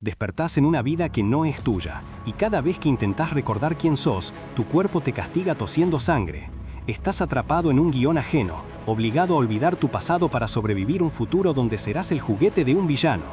Despertás en una vida que no es tuya, y cada vez que intentás recordar quién sos, tu cuerpo te castiga tosiendo sangre. Estás atrapado en un guión ajeno, obligado a olvidar tu pasado para sobrevivir un futuro donde serás el juguete de un villano.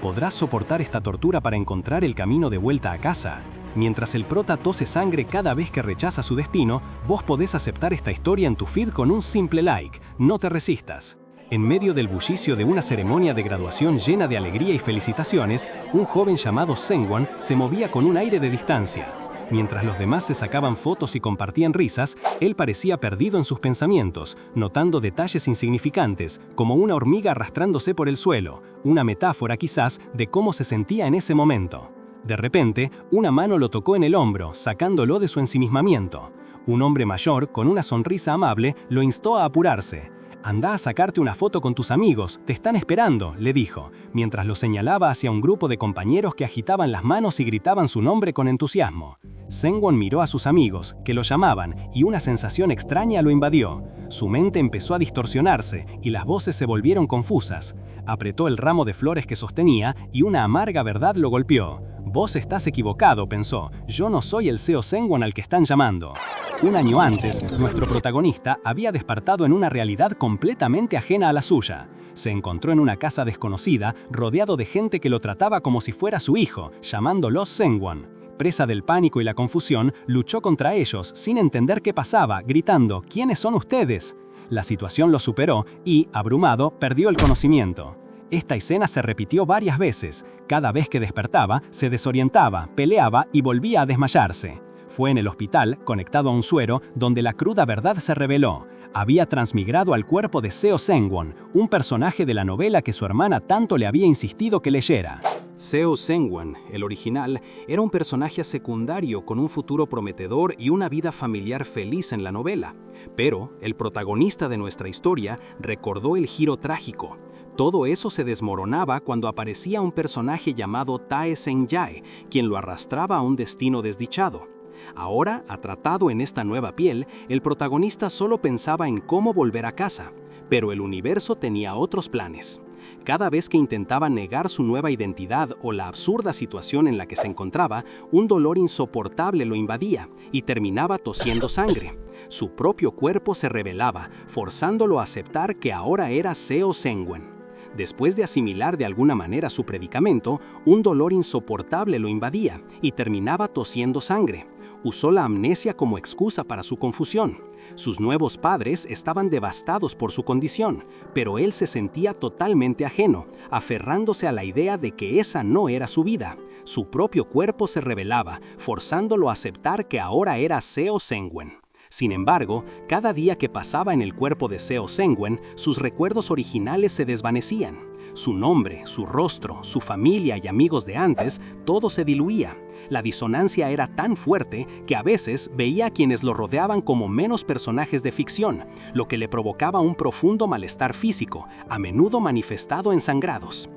¿Podrás soportar esta tortura para encontrar el camino de vuelta a casa? Mientras el prota tose sangre cada vez que rechaza su destino, vos podés aceptar esta historia en tu feed con un simple like. No te resistas. En medio del bullicio de una ceremonia de graduación llena de alegría y felicitaciones, un joven llamado Sengwon se movía con un aire de distancia. Mientras los demás se sacaban fotos y compartían risas, él parecía perdido en sus pensamientos, notando detalles insignificantes, como una hormiga arrastrándose por el suelo, una metáfora quizás de cómo se sentía en ese momento. De repente, una mano lo tocó en el hombro, sacándolo de su ensimismamiento. Un hombre mayor, con una sonrisa amable, lo instó a apurarse. «Anda a sacarte una foto con tus amigos, te están esperando», le dijo, mientras lo señalaba hacia un grupo de compañeros que agitaban las manos y gritaban su nombre con entusiasmo. Sengwon miró a sus amigos, que lo llamaban, y una sensación extraña lo invadió. Su mente empezó a distorsionarse, y las voces se volvieron confusas. Apretó el ramo de flores que sostenía, y una amarga verdad lo golpeó. «Vos estás equivocado», pensó, «yo no soy el Seo Sengwon al que están llamando». Un año antes, nuestro protagonista había despertado en una realidad completamente ajena a la suya. Se encontró en una casa desconocida, rodeado de gente que lo trataba como si fuera su hijo, llamándolo Sengwon. Presa del pánico y la confusión, luchó contra ellos, sin entender qué pasaba, gritando, «¿Quiénes son ustedes?». La situación lo superó y, abrumado, perdió el conocimiento. Esta escena se repitió varias veces. Cada vez que despertaba, se desorientaba, peleaba y volvía a desmayarse. Fue en el hospital, conectado a un suero, donde la cruda verdad se reveló. Había transmigrado al cuerpo de Seo Sengwon, un personaje de la novela que su hermana tanto le había insistido que leyera. Seo Sengwon, el original, era un personaje secundario con un futuro prometedor y una vida familiar feliz en la novela. Pero el protagonista de nuestra historia recordó el giro trágico. Todo eso se desmoronaba cuando aparecía un personaje llamado Tae Seng-jae, quien lo arrastraba a un destino desdichado. Ahora, atratado en esta nueva piel, el protagonista solo pensaba en cómo volver a casa, pero el universo tenía otros planes. Cada vez que intentaba negar su nueva identidad o la absurda situación en la que se encontraba, un dolor insoportable lo invadía y terminaba tosiendo sangre. Su propio cuerpo se rebelaba, forzándolo a aceptar que ahora era Seo Sengwon. Después de asimilar de alguna manera su predicamento, un dolor insoportable lo invadía y terminaba tosiendo sangre. Usó la amnesia como excusa para su confusión. Sus nuevos padres estaban devastados por su condición, pero él se sentía totalmente ajeno, aferrándose a la idea de que esa no era su vida. Su propio cuerpo se rebelaba, forzándolo a aceptar que ahora era Seo Sengwon. Sin embargo, cada día que pasaba en el cuerpo de Seo Sengwon, sus recuerdos originales se desvanecían. Su nombre, su rostro, su familia y amigos de antes, todo se diluía. La disonancia era tan fuerte que a veces veía a quienes lo rodeaban como menos personajes de ficción, lo que le provocaba un profundo malestar físico, a menudo manifestado en sangrados.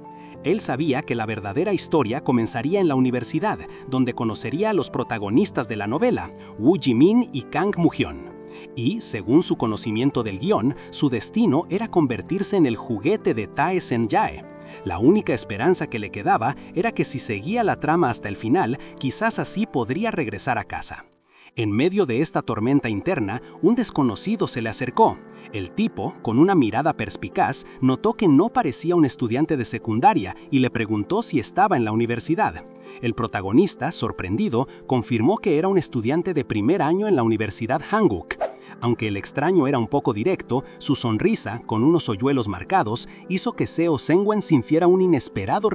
Él sabía que la verdadera historia comenzaría en la universidad, donde conocería a los protagonistas de la novela, Woo Ji-min y Kang Moo-hyun. Y, según su conocimiento del guión, su destino era convertirse en el juguete de Tae Seng-jae. La única esperanza que le quedaba era que si seguía la trama hasta el final, quizás así podría regresar a casa. En medio de esta tormenta interna, un desconocido se le acercó. El tipo, con una mirada perspicaz, notó que no parecía un estudiante de secundaria y le preguntó si estaba en la universidad. El protagonista, sorprendido, confirmó que era un estudiante de primer año en la Universidad Hanguk. Aunque el extraño era un poco directo, su sonrisa, con unos hoyuelos marcados, hizo que Seo Sengwon sintiera un inesperado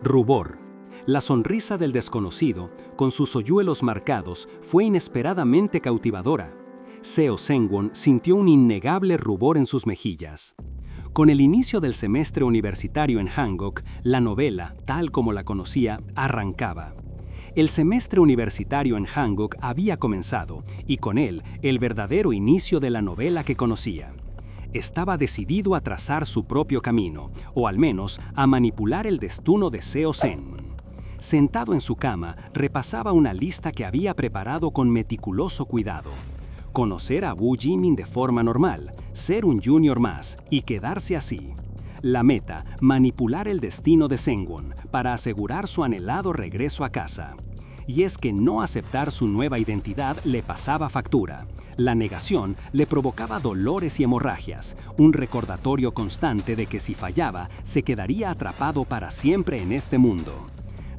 rubor. La sonrisa del desconocido, con sus hoyuelos marcados, fue inesperadamente cautivadora. Seo Sengwon sintió un innegable rubor en sus mejillas. Con el inicio del semestre universitario en Hanguk, la novela, tal como la conocía, arrancaba. El semestre universitario en Hanguk había comenzado, y con él, el verdadero inicio de la novela que conocía. Estaba decidido a trazar su propio camino, o al menos a manipular el destino de Seo Sengwon. Sentado en su cama, repasaba una lista que había preparado con meticuloso cuidado. Conocer a Woo Ji-min de forma normal, ser un junior más y quedarse así. La meta, manipular el destino de Sengwon para asegurar su anhelado regreso a casa. Y es que no aceptar su nueva identidad le pasaba factura. La negación le provocaba dolores y hemorragias, un recordatorio constante de que si fallaba, se quedaría atrapado para siempre en este mundo.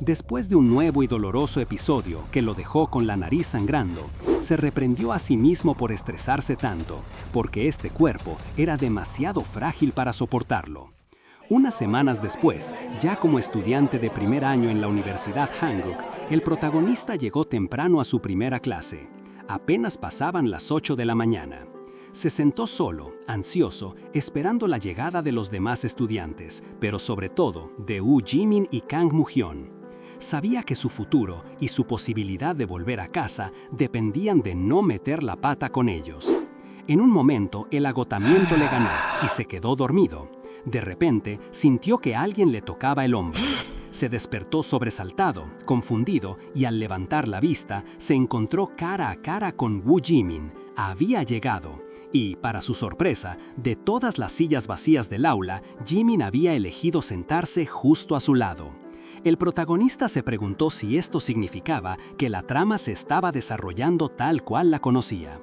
Después de un nuevo y doloroso episodio que lo dejó con la nariz sangrando, se reprendió a sí mismo por estresarse tanto, porque este cuerpo era demasiado frágil para soportarlo. Unas semanas después, ya como estudiante de primer año en la Universidad Hanguk, el protagonista llegó temprano a su primera clase. Apenas pasaban las 8 de la mañana. Se sentó solo, ansioso, esperando la llegada de los demás estudiantes, pero sobre todo de Woo Jimin y Kang Moo-hyun. Sabía que su futuro y su posibilidad de volver a casa dependían de no meter la pata con ellos. En un momento, el agotamiento le ganó y se quedó dormido. De repente, sintió que alguien le tocaba el hombro. Se despertó sobresaltado, confundido, y al levantar la vista, se encontró cara a cara con Woo Jimin. Había llegado. Y, para su sorpresa, de todas las sillas vacías del aula, Jimin había elegido sentarse justo a su lado. El protagonista se preguntó si esto significaba que la trama se estaba desarrollando tal cual la conocía.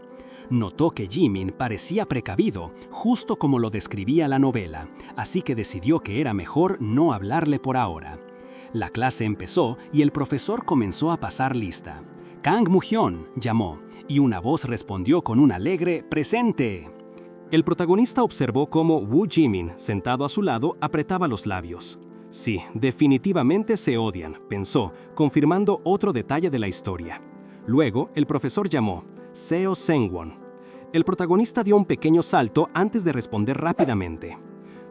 Notó que Jimin parecía precavido, justo como lo describía la novela, así que decidió que era mejor no hablarle por ahora. La clase empezó y el profesor comenzó a pasar lista. Kang Moo-hyun llamó, y una voz respondió con un alegre «¡Presente!». El protagonista observó cómo Woo Jimin, sentado a su lado, apretaba los labios. Sí, definitivamente se odian, pensó, confirmando otro detalle de la historia. Luego, el profesor llamó Seo Sengwon. El protagonista dio un pequeño salto antes de responder rápidamente.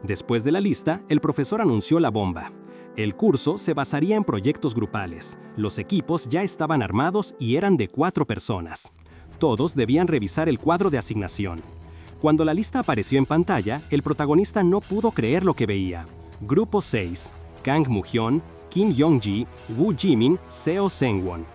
Después de la lista, el profesor anunció la bomba. El curso se basaría en proyectos grupales. Los equipos ya estaban armados y eran de 4 personas. Todos debían revisar el cuadro de asignación. Cuando la lista apareció en pantalla, el protagonista no pudo creer lo que veía. Grupo 6, Kang Moo-hyun, Kim Yong-ji, Woo Jimin, Seo Sengwon.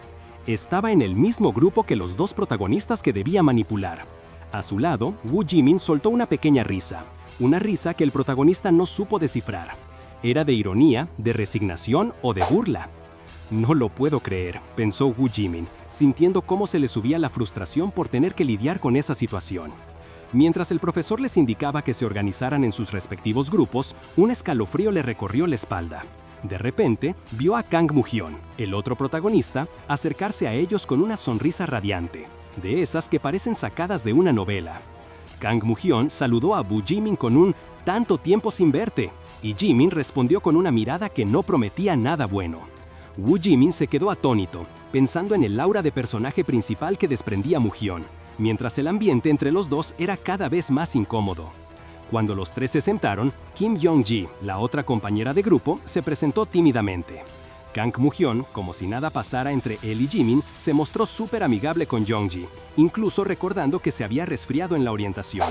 Estaba en el mismo grupo que los 2 protagonistas que debía manipular. A su lado, Woo Jimin soltó una pequeña risa. Una risa que el protagonista no supo descifrar. ¿Era de ironía, de resignación o de burla? No lo puedo creer, pensó Woo Jimin, sintiendo cómo se le subía la frustración por tener que lidiar con esa situación. Mientras el profesor les indicaba que se organizaran en sus respectivos grupos, un escalofrío le recorrió la espalda. De repente, vio a Kang Moo-hyun, el otro protagonista, acercarse a ellos con una sonrisa radiante, de esas que parecen sacadas de una novela. Kang Moo-hyun saludó a Woo Jimin con un «tanto tiempo sin verte», y Jimin respondió con una mirada que no prometía nada bueno. Woo Jimin se quedó atónito, pensando en el aura de personaje principal que desprendía Moo-hyun, mientras el ambiente entre los dos era cada vez más incómodo. Cuando los 3 se sentaron, Kim Yong-ji, la otra compañera de grupo, se presentó tímidamente. Kang Moo-hyun, como si nada pasara entre él y Jimin, se mostró súper amigable con Yong-ji, incluso recordando que se había resfriado en la orientación.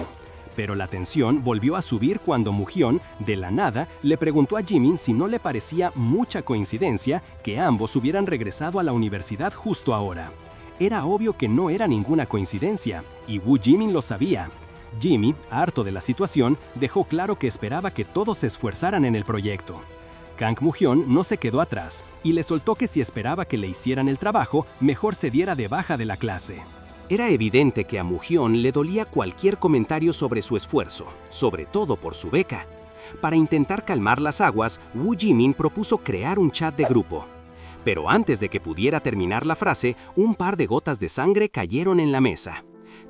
Pero la tensión volvió a subir cuando Moo-hyun, de la nada, le preguntó a Jimin si no le parecía mucha coincidencia que ambos hubieran regresado a la universidad justo ahora. Era obvio que no era ninguna coincidencia, y Woo Jimin lo sabía. Jimmy, harto de la situación, dejó claro que esperaba que todos se esforzaran en el proyecto. Kang Moo-hyun no se quedó atrás, y le soltó que si esperaba que le hicieran el trabajo, mejor se diera de baja de la clase. Era evidente que a Moo-hyun le dolía cualquier comentario sobre su esfuerzo, sobre todo por su beca. Para intentar calmar las aguas, Woo Jimin propuso crear un chat de grupo. Pero antes de que pudiera terminar la frase, un par de gotas de sangre cayeron en la mesa.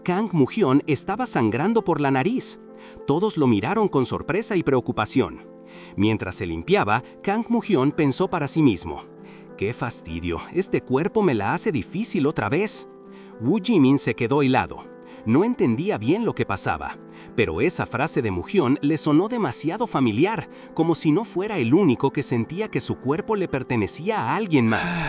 Kang Moo-hyun estaba sangrando por la nariz. Todos lo miraron con sorpresa y preocupación. Mientras se limpiaba, Kang Moo-hyun pensó para sí mismo: «¡Qué fastidio! Este cuerpo me la hace difícil otra vez». Woo Jimin se quedó helado. No entendía bien lo que pasaba, pero esa frase de Moo-hyun le sonó demasiado familiar, como si no fuera el único que sentía que su cuerpo le pertenecía a alguien más.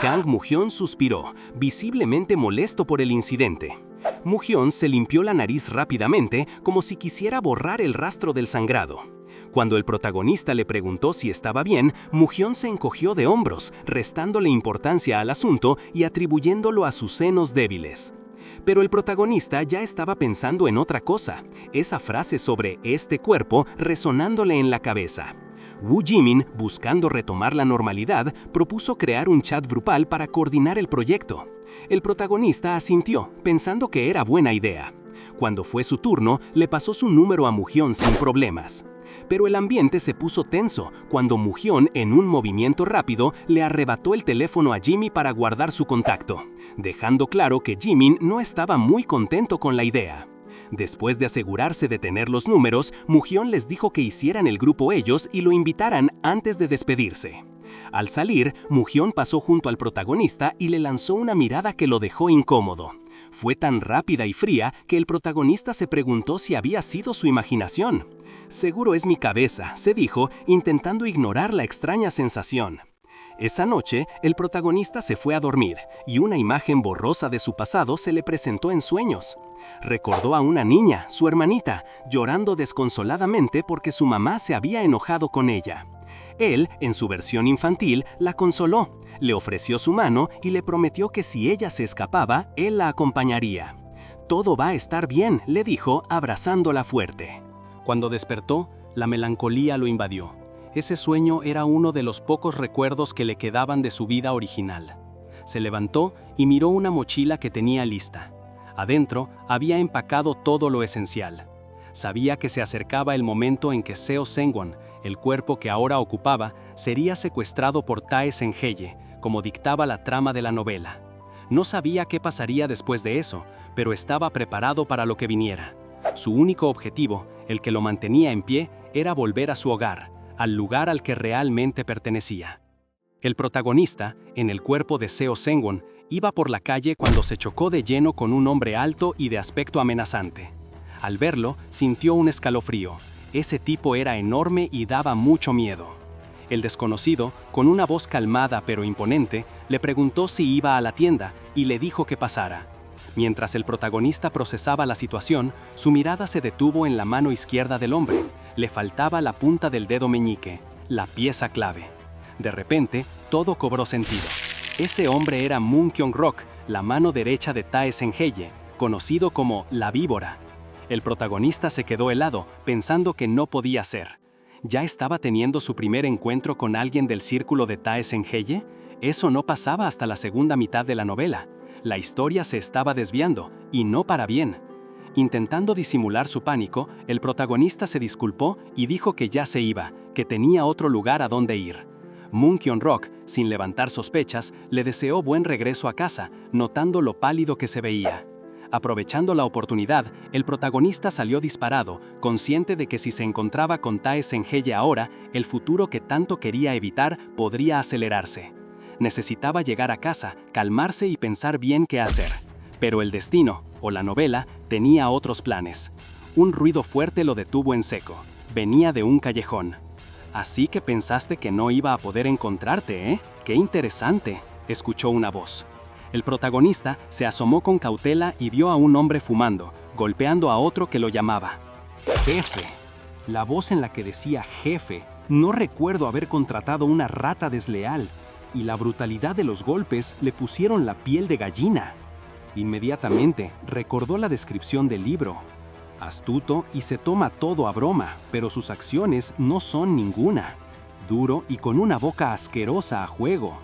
Kang Moo-hyun suspiró, visiblemente molesto por el incidente. Moo-hyun se limpió la nariz rápidamente, como si quisiera borrar el rastro del sangrado. Cuando el protagonista le preguntó si estaba bien, Moo-hyun se encogió de hombros, restándole importancia al asunto y atribuyéndolo a sus senos débiles. Pero el protagonista ya estaba pensando en otra cosa, esa frase sobre este cuerpo resonándole en la cabeza. Wu Jimin, buscando retomar la normalidad, propuso crear un chat grupal para coordinar el proyecto. El protagonista asintió, pensando que era buena idea. Cuando fue su turno, le pasó su número a Muhyun sin problemas. Pero el ambiente se puso tenso cuando Muhyun, en un movimiento rápido, le arrebató el teléfono a Jimmy para guardar su contacto, dejando claro que Jimin no estaba muy contento con la idea. Después de asegurarse de tener los números, Muhyun les dijo que hicieran el grupo ellos y lo invitaran antes de despedirse. Al salir, Muhyun pasó junto al protagonista y le lanzó una mirada que lo dejó incómodo. Fue tan rápida y fría que el protagonista se preguntó si había sido su imaginación. «Seguro es mi cabeza», se dijo, intentando ignorar la extraña sensación. Esa noche, el protagonista se fue a dormir y una imagen borrosa de su pasado se le presentó en sueños. Recordó a una niña, su hermanita, llorando desconsoladamente porque su mamá se había enojado con ella. Él, en su versión infantil, la consoló, le ofreció su mano y le prometió que si ella se escapaba, él la acompañaría. «Todo va a estar bien», le dijo, abrazándola fuerte. Cuando despertó, la melancolía lo invadió. Ese sueño era uno de los pocos recuerdos que le quedaban de su vida original. Se levantó y miró una mochila que tenía lista. Adentro había empacado todo lo esencial. Sabía que se acercaba el momento en que Seo Seung-won, el cuerpo que ahora ocupaba, sería secuestrado por Tae Seung-hae, como dictaba la trama de la novela. No sabía qué pasaría después de eso, pero estaba preparado para lo que viniera. Su único objetivo, el que lo mantenía en pie, era volver a su hogar, al lugar al que realmente pertenecía. El protagonista, en el cuerpo de Seo Seung-won, iba por la calle cuando se chocó de lleno con un hombre alto y de aspecto amenazante. Al verlo, sintió un escalofrío. Ese tipo era enorme y daba mucho miedo. El desconocido, con una voz calmada pero imponente, le preguntó si iba a la tienda y le dijo que pasara. Mientras el protagonista procesaba la situación, su mirada se detuvo en la mano izquierda del hombre. Le faltaba la punta del dedo meñique, la pieza clave. De repente, todo cobró sentido. Ese hombre era Moon Kyung-rock, la mano derecha de Tae Seung-hae, conocido como la víbora. El protagonista se quedó helado, pensando que no podía ser. ¿Ya estaba teniendo su primer encuentro con alguien del círculo de Tae Seung-hae? Eso no pasaba hasta la segunda mitad de la novela. La historia se estaba desviando, y no para bien. Intentando disimular su pánico, el protagonista se disculpó y dijo que ya se iba, que tenía otro lugar a donde ir. Moon Kyung-rock, sin levantar sospechas, le deseó buen regreso a casa, notando lo pálido que se veía. Aprovechando la oportunidad, el protagonista salió disparado, consciente de que si se encontraba con Tae Seung-hae ahora, el futuro que tanto quería evitar podría acelerarse. Necesitaba llegar a casa, calmarse y pensar bien qué hacer. Pero el destino, o la novela, tenía otros planes. Un ruido fuerte lo detuvo en seco. Venía de un callejón. «Así que pensaste que no iba a poder encontrarte, ¿eh? ¡Qué interesante!», escuchó una voz. El protagonista se asomó con cautela y vio a un hombre fumando, golpeando a otro que lo llamaba. «Jefe». La voz en la que decía «jefe», no recuerdo haber contratado una rata desleal, y la brutalidad de los golpes le pusieron la piel de gallina. Inmediatamente recordó la descripción del libro. Astuto y se toma todo a broma, pero sus acciones no son ninguna. Duro y con una boca asquerosa a juego.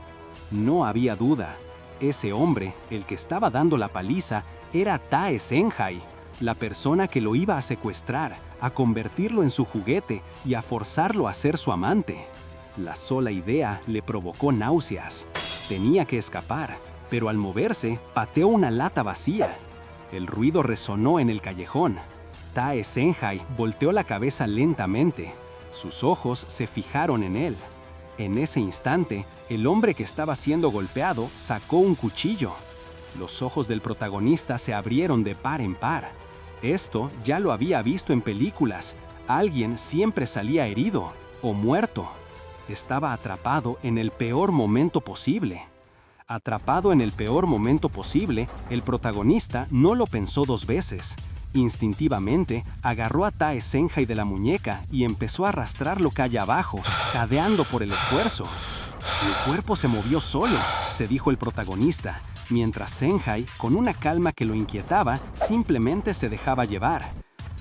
No había duda. Ese hombre, el que estaba dando la paliza, era Tae Seung-hae, la persona que lo iba a secuestrar, a convertirlo en su juguete y a forzarlo a ser su amante. La sola idea le provocó náuseas. Tenía que escapar, pero al moverse, pateó una lata vacía. El ruido resonó en el callejón. Tae Seung-hae volteó la cabeza lentamente. Sus ojos se fijaron en él. En ese instante, el hombre que estaba siendo golpeado sacó un cuchillo. Los ojos del protagonista se abrieron de par en par. Esto ya lo había visto en películas. Alguien siempre salía herido o muerto. Estaba atrapado en el peor momento posible. Atrapado en el peor momento posible, el protagonista no lo pensó dos veces. Instintivamente, agarró a Tae Seung-hae de la muñeca y empezó a arrastrarlo calle abajo, jadeando por el esfuerzo. «Mi cuerpo se movió solo», se dijo el protagonista. mientras Senhai, con una calma que lo inquietaba, simplemente se dejaba llevar.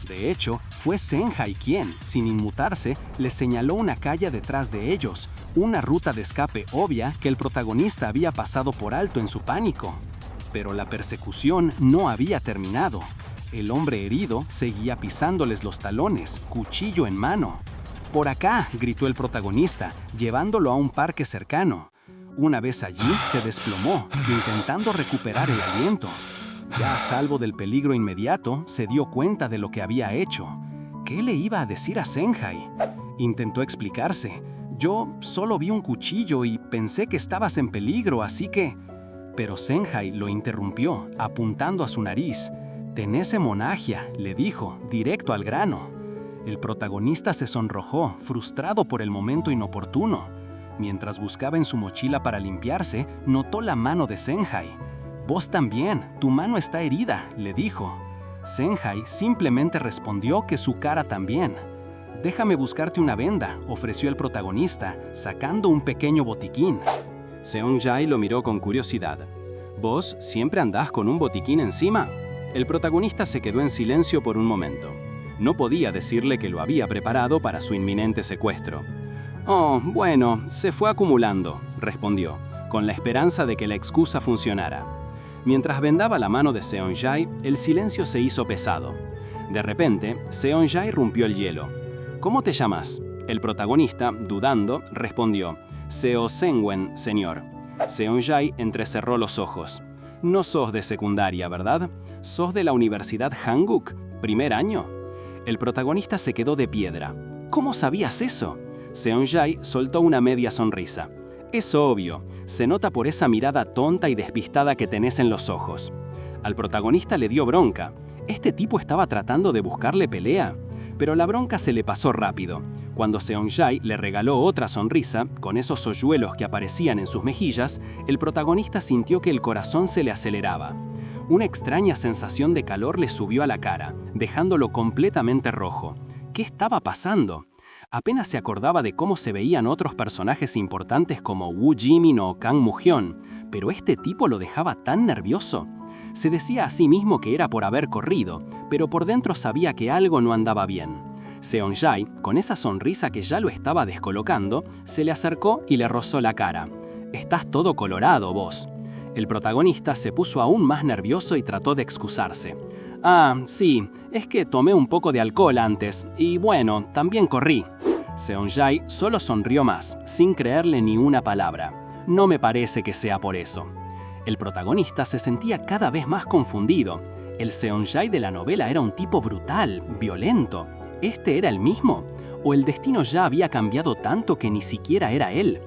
De hecho, fue Senhai quien, sin inmutarse, les señaló una calle detrás de ellos, una ruta de escape obvia que el protagonista había pasado por alto en su pánico. Pero la persecución no había terminado. El hombre herido seguía pisándoles los talones, cuchillo en mano. «Por acá», gritó el protagonista, llevándolo a un parque cercano. Una vez allí, se desplomó, intentando recuperar el aliento. Ya a salvo del peligro inmediato, se dio cuenta de lo que había hecho. ¿Qué le iba a decir a Senhai? Intentó explicarse. «Yo solo vi un cuchillo y pensé que estabas en peligro, así que...» Pero Senhai lo interrumpió, apuntando a su nariz. «Tenés hemorragia», le dijo, directo al grano. El protagonista se sonrojó, frustrado por el momento inoportuno. Mientras buscaba en su mochila para limpiarse, notó la mano de Senhai. «Vos también, tu mano está herida», le dijo. Senhai simplemente respondió que su cara también. «Déjame buscarte una venda», ofreció el protagonista, sacando un pequeño botiquín. Seonjae lo miró con curiosidad. «¿Vos siempre andás con un botiquín encima?» El protagonista se quedó en silencio por un momento. No podía decirle que lo había preparado para su inminente secuestro. «Oh, bueno, se fue acumulando», respondió, con la esperanza de que la excusa funcionara. Mientras vendaba la mano de Seonjae, el silencio se hizo pesado. De repente, Seonjae rompió el hielo. «¿Cómo te llamas?» El protagonista, dudando, respondió: «Seo Sengwen, señor». Seonjae entrecerró los ojos. «No sos de secundaria, ¿verdad? ¿Sos de la Universidad Hanguk? ¿Primer año?» El protagonista se quedó de piedra. «¿Cómo sabías eso?» Seonjae soltó una media sonrisa. «Es obvio, se nota por esa mirada tonta y despistada que tenés en los ojos». Al protagonista le dio bronca. Este tipo estaba tratando de buscarle pelea. Pero la bronca se le pasó rápido. Cuando Seonjae le regaló otra sonrisa, con esos hoyuelos que aparecían en sus mejillas, el protagonista sintió que el corazón se le aceleraba. Una extraña sensación de calor le subió a la cara, dejándolo completamente rojo. ¿Qué estaba pasando? Apenas se acordaba de cómo se veían otros personajes importantes como Woo Jimin o Kang Moo-hyun, pero este tipo lo dejaba tan nervioso. Se decía a sí mismo que era por haber corrido, pero por dentro sabía que algo no andaba bien. Seonjae, con esa sonrisa que ya lo estaba descolocando, se le acercó y le rozó la cara. «Estás todo colorado, vos». El protagonista se puso aún más nervioso y trató de excusarse. «Ah, sí, es que tomé un poco de alcohol antes, y bueno, también corrí». Seonjae solo sonrió más, sin creerle ni una palabra. «No me parece que sea por eso». El protagonista se sentía cada vez más confundido. El Seonjae de la novela era un tipo brutal, violento. ¿Este era el mismo? ¿O el destino ya había cambiado tanto que ni siquiera era él?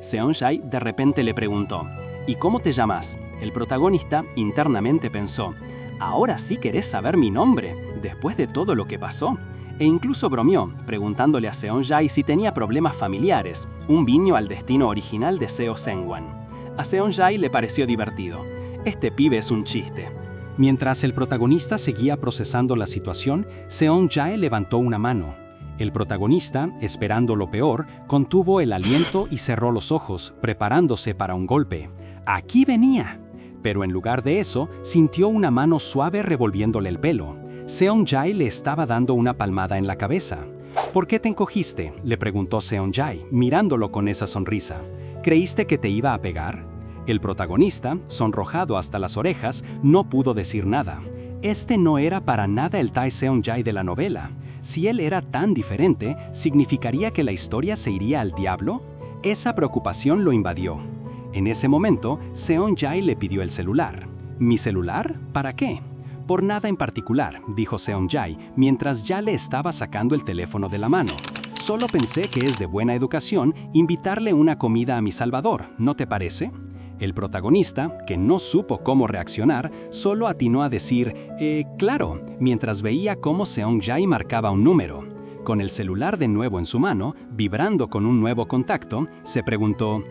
Seonjae de repente le preguntó: «¿Y cómo te llamas?» El protagonista internamente pensó: «¿Ahora sí querés saber mi nombre, después de todo lo que pasó?» E incluso bromeó, preguntándole a Seonjae si tenía problemas familiares, un guiño al destino original de Seo Sengwan. A Seonjae le pareció divertido. Este pibe es un chiste. Mientras el protagonista seguía procesando la situación, Seonjae levantó una mano. El protagonista, esperando lo peor, contuvo el aliento y cerró los ojos, preparándose para un golpe. ¡Aquí venía! Pero en lugar de eso, sintió una mano suave revolviéndole el pelo. Seonjae le estaba dando una palmada en la cabeza. «¿Por qué te encogiste?», le preguntó Seonjae, mirándolo con esa sonrisa. «¿Creíste que te iba a pegar?». El protagonista, sonrojado hasta las orejas, no pudo decir nada. Este no era para nada el Tae Seonjae de la novela. Si él era tan diferente, ¿significaría que la historia se iría al diablo? Esa preocupación lo invadió. En ese momento, Seonjae le pidió el celular. ¿Mi celular? ¿Para qué? «Por nada en particular», dijo Seonjae, mientras ya le estaba sacando el teléfono de la mano. «Solo pensé que es de buena educación invitarle una comida a mi salvador, ¿no te parece?». El protagonista, que no supo cómo reaccionar, solo atinó a decir «claro», mientras veía cómo Seonjae marcaba un número. Con el celular de nuevo en su mano, vibrando con un nuevo contacto, se preguntó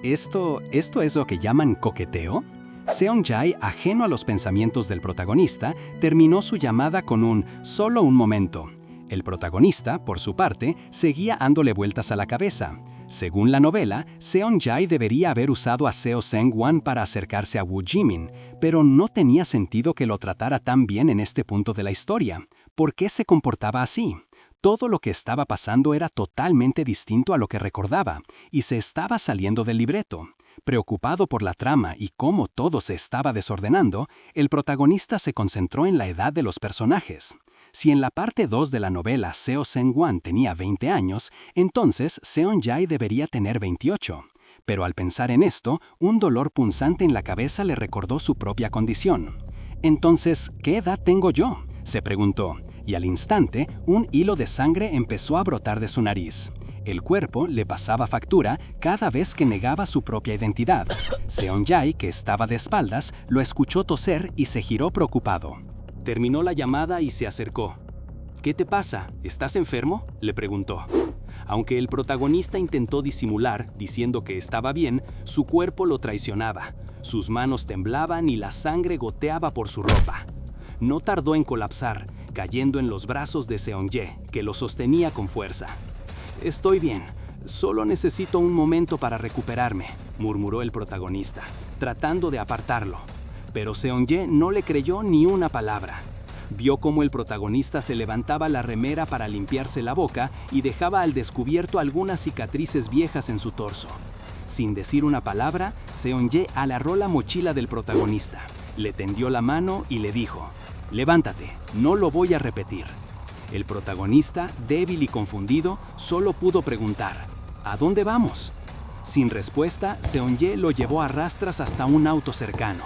¿Esto es lo que llaman coqueteo?». Seonjae, ajeno a los pensamientos del protagonista, terminó su llamada con un «solo un momento». El protagonista, por su parte, seguía dándole vueltas a la cabeza. Según la novela, Seon-jae debería haber usado a Seo Seung-wan para acercarse a Woo Jimin, pero no tenía sentido que lo tratara tan bien en este punto de la historia. ¿Por qué se comportaba así? Todo lo que estaba pasando era totalmente distinto a lo que recordaba, y se estaba saliendo del libreto. Preocupado por la trama y cómo todo se estaba desordenando, el protagonista se concentró en la edad de los personajes. Si en la parte 2 de la novela Seo Seung-wan tenía 20 años, entonces Seon-jae debería tener 28. Pero al pensar en esto, un dolor punzante en la cabeza le recordó su propia condición. Entonces, ¿qué edad tengo yo?, se preguntó, y al instante, un hilo de sangre empezó a brotar de su nariz. El cuerpo le pasaba factura cada vez que negaba su propia identidad. Seon-jae, que estaba de espaldas, lo escuchó toser y se giró preocupado. Terminó la llamada y se acercó. «¿Qué te pasa? ¿Estás enfermo?», le preguntó. Aunque el protagonista intentó disimular, diciendo que estaba bien, su cuerpo lo traicionaba. Sus manos temblaban y la sangre goteaba por su ropa. No tardó en colapsar, cayendo en los brazos de Seon-jae, que lo sostenía con fuerza. «Estoy bien, solo necesito un momento para recuperarme», murmuró el protagonista, tratando de apartarlo. Pero Seon-jae no le creyó ni una palabra. Vio cómo el protagonista se levantaba la remera para limpiarse la boca y dejaba al descubierto algunas cicatrices viejas en su torso. Sin decir una palabra, Seon-jae agarró la mochila del protagonista, le tendió la mano y le dijo: «Levántate, no lo voy a repetir». El protagonista, débil y confundido, solo pudo preguntar: «¿A dónde vamos?». Sin respuesta, Seon-jae lo llevó a rastras hasta un auto cercano.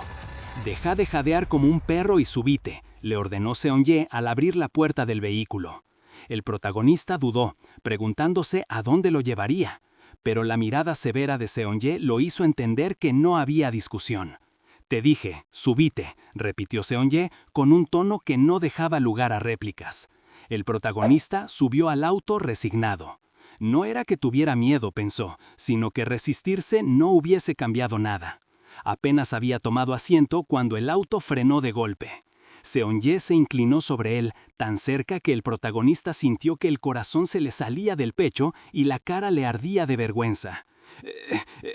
«Deja de jadear como un perro y subite», le ordenó Seon-jae al abrir la puerta del vehículo. El protagonista dudó, preguntándose a dónde lo llevaría, pero la mirada severa de Seon-jae lo hizo entender que no había discusión. «Te dije, subite», repitió Seon-jae con un tono que no dejaba lugar a réplicas. El protagonista subió al auto resignado. No era que tuviera miedo, pensó, sino que resistirse no hubiese cambiado nada. Apenas había tomado asiento cuando el auto frenó de golpe. Seon-jae se inclinó sobre él, tan cerca que el protagonista sintió que el corazón se le salía del pecho y la cara le ardía de vergüenza.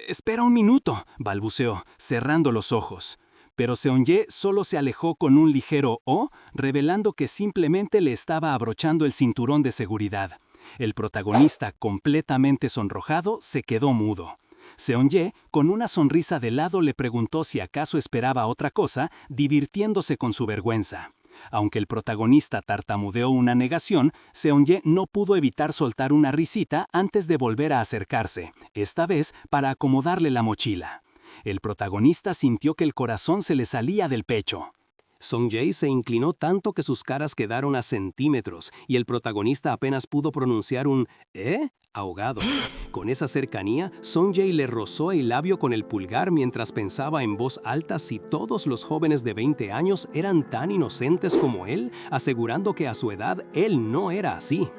«Espera un minuto», balbuceó, cerrando los ojos. Pero Seon-jae solo se alejó con un ligero «oh», revelando que simplemente le estaba abrochando el cinturón de seguridad. El protagonista, completamente sonrojado, se quedó mudo. Seon-jae, con una sonrisa de lado, le preguntó si acaso esperaba otra cosa, divirtiéndose con su vergüenza. Aunque el protagonista tartamudeó una negación, Seon-jae no pudo evitar soltar una risita antes de volver a acercarse, esta vez para acomodarle la mochila. El protagonista sintió que el corazón se le salía del pecho. Seon-jae se inclinó tanto que sus caras quedaron a centímetros y el protagonista apenas pudo pronunciar un «¿eh?» ahogado. Con esa cercanía, Seon-jae le rozó el labio con el pulgar mientras pensaba en voz alta si todos los jóvenes de 20 años eran tan inocentes como él, asegurando que a su edad él no era así.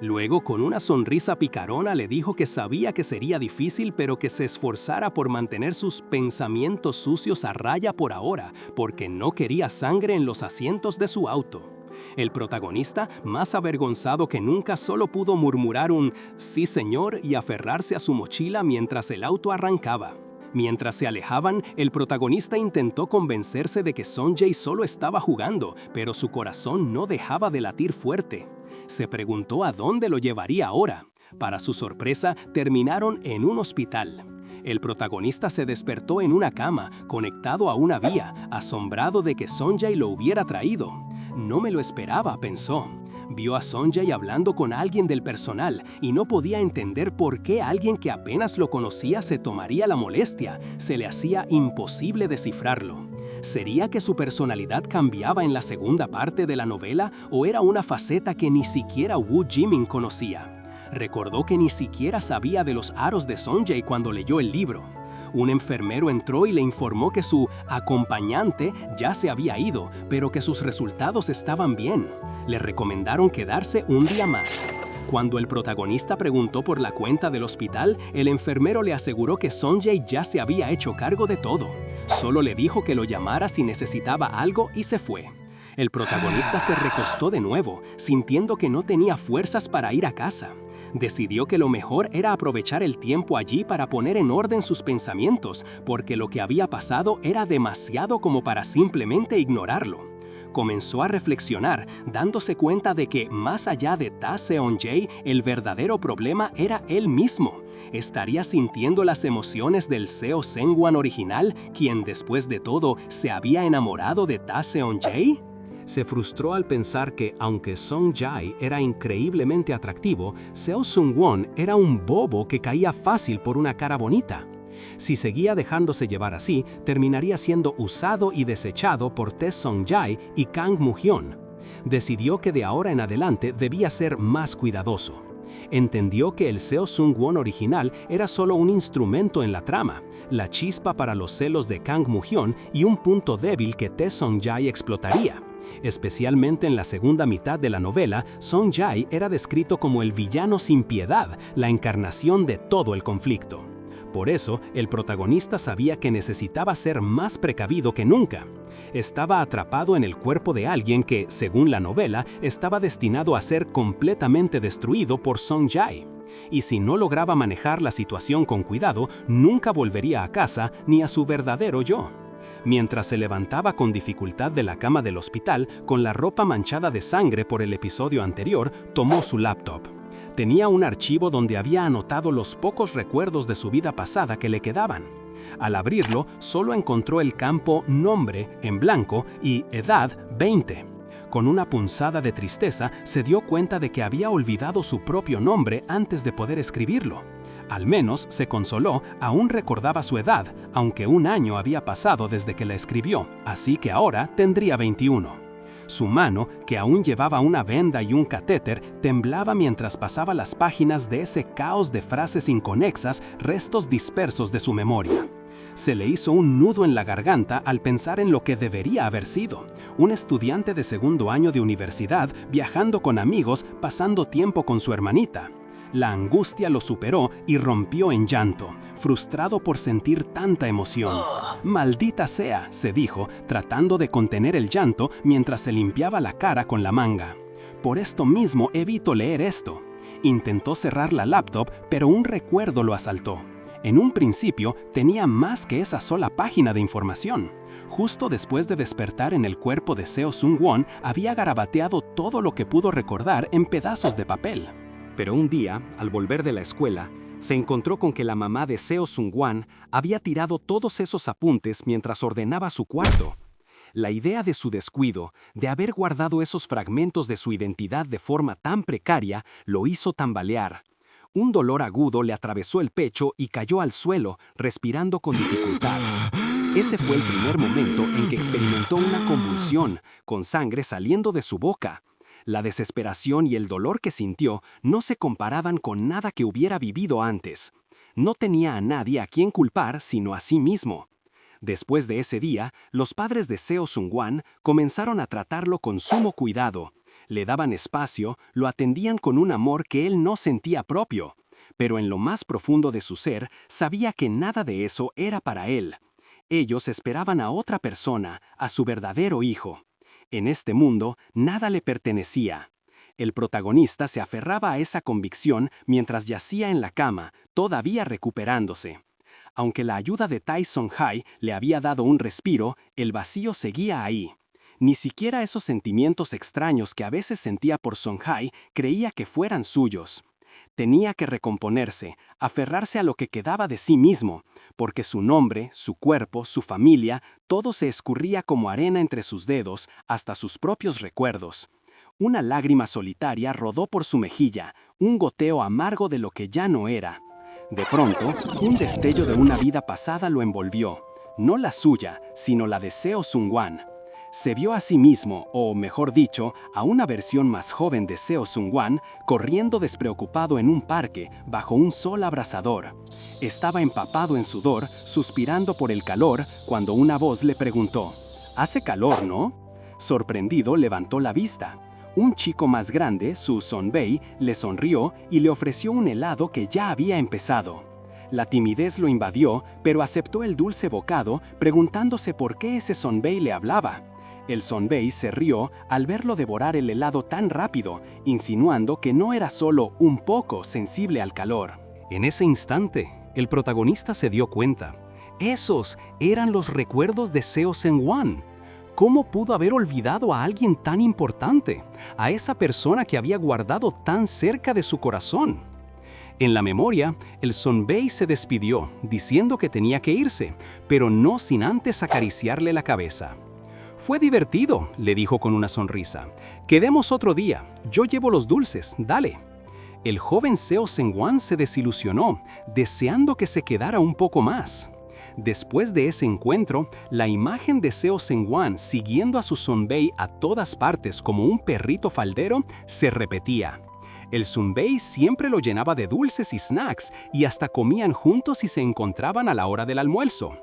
Luego, con una sonrisa picarona, le dijo que sabía que sería difícil, pero que se esforzara por mantener sus pensamientos sucios a raya por ahora, porque no quería sangre en los asientos de su auto. El protagonista, más avergonzado que nunca, solo pudo murmurar un «sí, señor» y aferrarse a su mochila mientras el auto arrancaba. Mientras se alejaban, el protagonista intentó convencerse de que Seon-jae solo estaba jugando, pero su corazón no dejaba de latir fuerte. Se preguntó a dónde lo llevaría ahora. Para su sorpresa, terminaron en un hospital. El protagonista se despertó en una cama, conectado a una vía, asombrado de que Seon-jae lo hubiera traído. «No me lo esperaba», pensó. Vio a Seon-jae hablando con alguien del personal y no podía entender por qué alguien que apenas lo conocía se tomaría la molestia. Se le hacía imposible descifrarlo. ¿Sería que su personalidad cambiaba en la segunda parte de la novela o era una faceta que ni siquiera Woo Jimin conocía? Recordó que ni siquiera sabía de los aros de Seon-jae cuando leyó el libro. Un enfermero entró y le informó que su acompañante ya se había ido, pero que sus resultados estaban bien. Le recomendaron quedarse un día más. Cuando el protagonista preguntó por la cuenta del hospital, el enfermero le aseguró que Seon-jae ya se había hecho cargo de todo. Solo le dijo que lo llamara si necesitaba algo y se fue. El protagonista se recostó de nuevo, sintiendo que no tenía fuerzas para ir a casa. Decidió que lo mejor era aprovechar el tiempo allí para poner en orden sus pensamientos, porque lo que había pasado era demasiado como para simplemente ignorarlo. Comenzó a reflexionar, dándose cuenta de que, más allá de Ta Seon-jae, el verdadero problema era él mismo. ¿Estaría sintiendo las emociones del Seo Seung-wan original, quien después de todo se había enamorado de Ta Seon-jae? Se frustró al pensar que, aunque Song-jae era increíblemente atractivo, Seo Seung-won era un bobo que caía fácil por una cara bonita. Si seguía dejándose llevar así, terminaría siendo usado y desechado por Tae Song-jae y Kang Moo-hyun. Decidió que de ahora en adelante debía ser más cuidadoso. Entendió que el Seo Seung-won original era solo un instrumento en la trama, la chispa para los celos de Kang Moo-hyun y un punto débil que Tae Song-jae explotaría. Especialmente en la segunda mitad de la novela, Song-jae era descrito como el villano sin piedad, la encarnación de todo el conflicto. Por eso, el protagonista sabía que necesitaba ser más precavido que nunca. Estaba atrapado en el cuerpo de alguien que, según la novela, estaba destinado a ser completamente destruido por Song-jae. Y si no lograba manejar la situación con cuidado, nunca volvería a casa ni a su verdadero yo. Mientras se levantaba con dificultad de la cama del hospital, con la ropa manchada de sangre por el episodio anterior, tomó su laptop. Tenía un archivo donde había anotado los pocos recuerdos de su vida pasada que le quedaban. Al abrirlo, solo encontró el campo nombre en blanco y edad 20. Con una punzada de tristeza, se dio cuenta de que había olvidado su propio nombre antes de poder escribirlo. Al menos, se consoló, aún recordaba su edad, aunque un año había pasado desde que la escribió, así que ahora tendría 21. Su mano, que aún llevaba una venda y un catéter, temblaba mientras pasaba las páginas de ese caos de frases inconexas, restos dispersos de su memoria. Se le hizo un nudo en la garganta al pensar en lo que debería haber sido. Un estudiante de segundo año de universidad, viajando con amigos, pasando tiempo con su hermanita. La angustia lo superó y rompió en llanto, frustrado por sentir tanta emoción. «Maldita sea», se dijo, tratando de contener el llanto mientras se limpiaba la cara con la manga. «Por esto mismo evito leer esto». Intentó cerrar la laptop, pero un recuerdo lo asaltó. En un principio, tenía más que esa sola página de información. Justo después de despertar en el cuerpo de Seo Seung-won, había garabateado todo lo que pudo recordar en pedazos de papel. Pero un día, al volver de la escuela, se encontró con que la mamá de Seo Seung-wan había tirado todos esos apuntes mientras ordenaba su cuarto. La idea de su descuido, de haber guardado esos fragmentos de su identidad de forma tan precaria, lo hizo tambalear. Un dolor agudo le atravesó el pecho y cayó al suelo, respirando con dificultad. Ese fue el primer momento en que experimentó una convulsión, con sangre saliendo de su boca. La desesperación y el dolor que sintió no se comparaban con nada que hubiera vivido antes. No tenía a nadie a quien culpar sino a sí mismo. Después de ese día, los padres de Seo Seung-wan comenzaron a tratarlo con sumo cuidado. Le daban espacio, lo atendían con un amor que él no sentía propio. Pero en lo más profundo de su ser, sabía que nada de eso era para él. Ellos esperaban a otra persona, a su verdadero hijo. En este mundo, nada le pertenecía. El protagonista se aferraba a esa convicción mientras yacía en la cama, todavía recuperándose. Aunque la ayuda de Tae Song-jae le había dado un respiro, el vacío seguía ahí. Ni siquiera esos sentimientos extraños que a veces sentía por Song-jae creía que fueran suyos. Tenía que recomponerse, aferrarse a lo que quedaba de sí mismo, porque su nombre, su cuerpo, su familia, todo se escurría como arena entre sus dedos, hasta sus propios recuerdos. Una lágrima solitaria rodó por su mejilla, un goteo amargo de lo que ya no era. De pronto, un destello de una vida pasada lo envolvió, no la suya, sino la de Seo Seung-wan. Se vio a sí mismo, o mejor dicho, a una versión más joven de Seo Seung-wan, corriendo despreocupado en un parque, bajo un sol abrasador. Estaba empapado en sudor, suspirando por el calor, cuando una voz le preguntó: «¿Hace calor, no?». Sorprendido, levantó la vista. Un chico más grande, Su Sonbei, le sonrió y le ofreció un helado que ya había empezado. La timidez lo invadió, pero aceptó el dulce bocado, preguntándose por qué ese Sonbei le hablaba. El Sonbei se rió al verlo devorar el helado tan rápido, insinuando que no era solo un poco sensible al calor. En ese instante, el protagonista se dio cuenta. Esos eran los recuerdos de Seo Seung-wan. ¿Cómo pudo haber olvidado a alguien tan importante? A esa persona que había guardado tan cerca de su corazón. En la memoria, el Sonbei se despidió, diciendo que tenía que irse, pero no sin antes acariciarle la cabeza. «Fue divertido», le dijo con una sonrisa. «Quedemos otro día, yo llevo los dulces, dale». El joven Seo Seung-wan se desilusionó, deseando que se quedara un poco más. Después de ese encuentro, la imagen de Seo Seung-wan siguiendo a su Sonbei a todas partes como un perrito faldero se repetía. El Sonbei siempre lo llenaba de dulces y snacks y hasta comían juntos si se encontraban a la hora del almuerzo.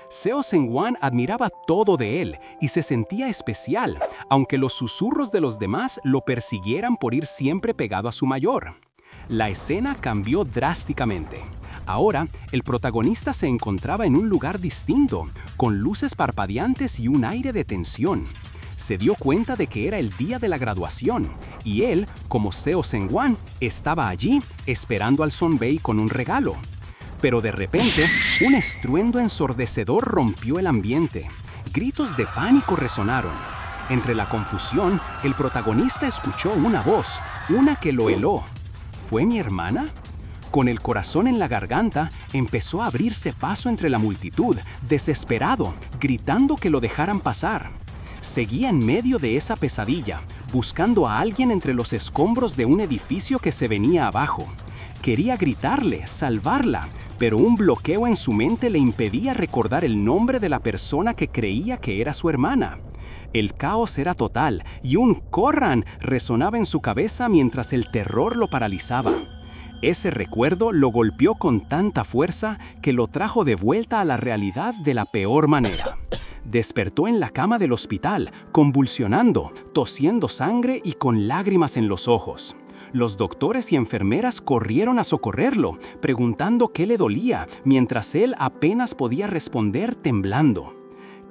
Seo Seung-wan admiraba todo de él y se sentía especial, aunque los susurros de los demás lo persiguieran por ir siempre pegado a su mayor. La escena cambió drásticamente. Ahora, el protagonista se encontraba en un lugar distinto, con luces parpadeantes y un aire de tensión. Se dio cuenta de que era el día de la graduación, y él, como Seo Seung-wan, estaba allí esperando al Sonbei con un regalo. Pero de repente, un estruendo ensordecedor rompió el ambiente. Gritos de pánico resonaron. Entre la confusión, el protagonista escuchó una voz, una que lo heló. ¿Fue mi hermana? Con el corazón en la garganta, empezó a abrirse paso entre la multitud, desesperado, gritando que lo dejaran pasar. Seguía en medio de esa pesadilla, buscando a alguien entre los escombros de un edificio que se venía abajo. Quería gritarle, salvarla, pero un bloqueo en su mente le impedía recordar el nombre de la persona que creía que era su hermana. El caos era total y un «corran» resonaba en su cabeza mientras el terror lo paralizaba. Ese recuerdo lo golpeó con tanta fuerza que lo trajo de vuelta a la realidad de la peor manera. Despertó en la cama del hospital, convulsionando, tosiendo sangre y con lágrimas en los ojos. Los doctores y enfermeras corrieron a socorrerlo, preguntando qué le dolía, mientras él apenas podía responder temblando.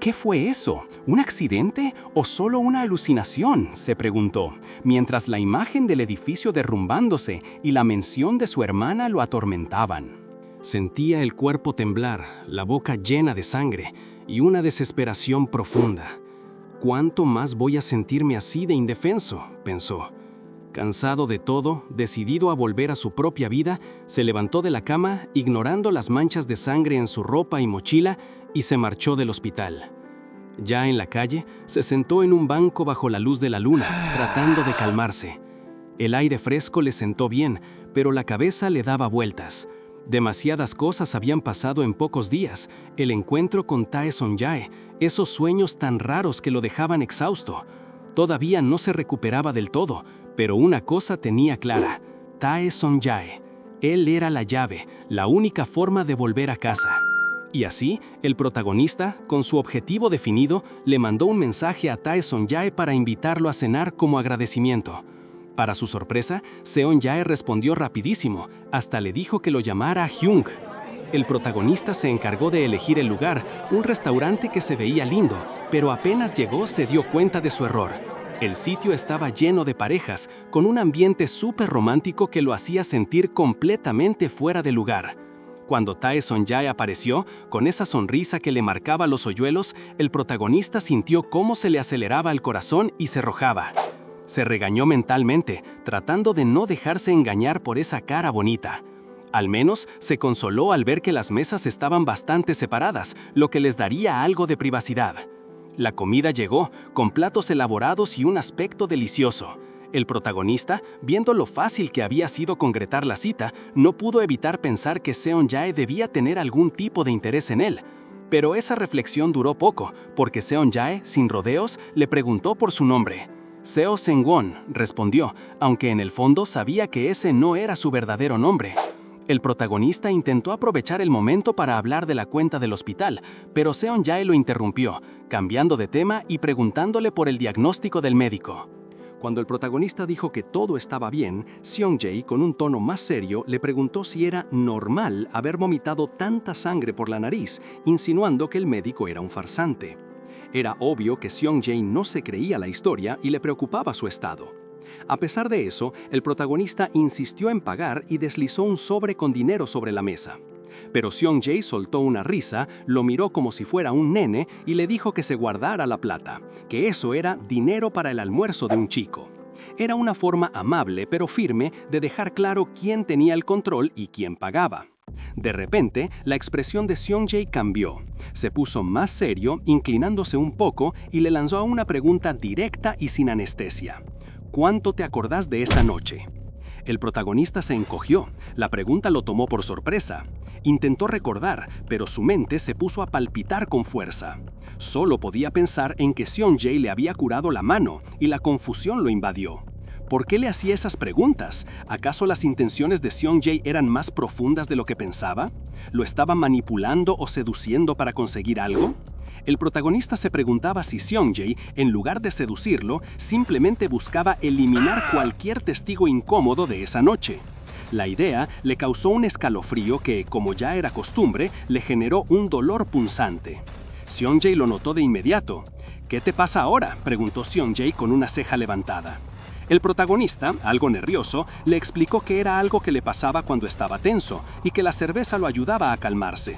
¿Qué fue eso? ¿Un accidente o solo una alucinación?, se preguntó, mientras la imagen del edificio derrumbándose y la mención de su hermana lo atormentaban. Sentía el cuerpo temblar, la boca llena de sangre y una desesperación profunda. ¿Cuánto más voy a sentirme así de indefenso?, pensó. Cansado de todo, decidido a volver a su propia vida, se levantó de la cama, ignorando las manchas de sangre en su ropa y mochila, y se marchó del hospital. Ya en la calle, se sentó en un banco bajo la luz de la luna, tratando de calmarse. El aire fresco le sentó bien, pero la cabeza le daba vueltas. Demasiadas cosas habían pasado en pocos días: el encuentro con Tae Son-jae, esos sueños tan raros que lo dejaban exhausto. Todavía no se recuperaba del todo, pero una cosa tenía clara: Tae Son-jae. Él era la llave, la única forma de volver a casa. Y así, el protagonista, con su objetivo definido, le mandó un mensaje a Tae Son-jae para invitarlo a cenar como agradecimiento. Para su sorpresa, Seon-jae respondió rapidísimo, hasta le dijo que lo llamara Hyung. El protagonista se encargó de elegir el lugar, un restaurante que se veía lindo, pero apenas llegó se dio cuenta de su error. El sitio estaba lleno de parejas, con un ambiente súper romántico que lo hacía sentir completamente fuera de lugar. Cuando Tae Son-jae apareció, con esa sonrisa que le marcaba los hoyuelos, el protagonista sintió cómo se le aceleraba el corazón y se arrojaba. Se regañó mentalmente, tratando de no dejarse engañar por esa cara bonita. Al menos se consoló al ver que las mesas estaban bastante separadas, lo que les daría algo de privacidad. La comida llegó, con platos elaborados y un aspecto delicioso. El protagonista, viendo lo fácil que había sido concretar la cita, no pudo evitar pensar que Seon-jae debía tener algún tipo de interés en él. Pero esa reflexión duró poco, porque Seon-jae, sin rodeos, le preguntó por su nombre. Seo Seung-won, respondió, aunque en el fondo sabía que ese no era su verdadero nombre. El protagonista intentó aprovechar el momento para hablar de la cuenta del hospital, pero Seon-jae lo interrumpió, cambiando de tema y preguntándole por el diagnóstico del médico. Cuando el protagonista dijo que todo estaba bien, Seon-jae, con un tono más serio, le preguntó si era normal haber vomitado tanta sangre por la nariz, insinuando que el médico era un farsante. Era obvio que Seong-jae no se creía la historia y le preocupaba su estado. A pesar de eso, el protagonista insistió en pagar y deslizó un sobre con dinero sobre la mesa. Pero Seong-jae soltó una risa, lo miró como si fuera un nene y le dijo que se guardara la plata, que eso era dinero para el almuerzo de un chico. Era una forma amable pero firme de dejar claro quién tenía el control y quién pagaba. De repente, la expresión de Seong-jae cambió. Se puso más serio, inclinándose un poco y le lanzó una pregunta directa y sin anestesia. ¿Cuánto te acordás de esa noche? El protagonista se encogió. La pregunta lo tomó por sorpresa. Intentó recordar, pero su mente se puso a palpitar con fuerza. Solo podía pensar en que Seong-jae le había curado la mano y la confusión lo invadió. ¿Por qué le hacía esas preguntas? ¿Acaso las intenciones de Seong-jae eran más profundas de lo que pensaba? ¿Lo estaba manipulando o seduciendo para conseguir algo? El protagonista se preguntaba si Seong-jae, en lugar de seducirlo, simplemente buscaba eliminar cualquier testigo incómodo de esa noche. La idea le causó un escalofrío que, como ya era costumbre, le generó un dolor punzante. Seong-jae lo notó de inmediato. ¿Qué te pasa ahora?, preguntó Seong-jae con una ceja levantada. El protagonista, algo nervioso, le explicó que era algo que le pasaba cuando estaba tenso y que la cerveza lo ayudaba a calmarse.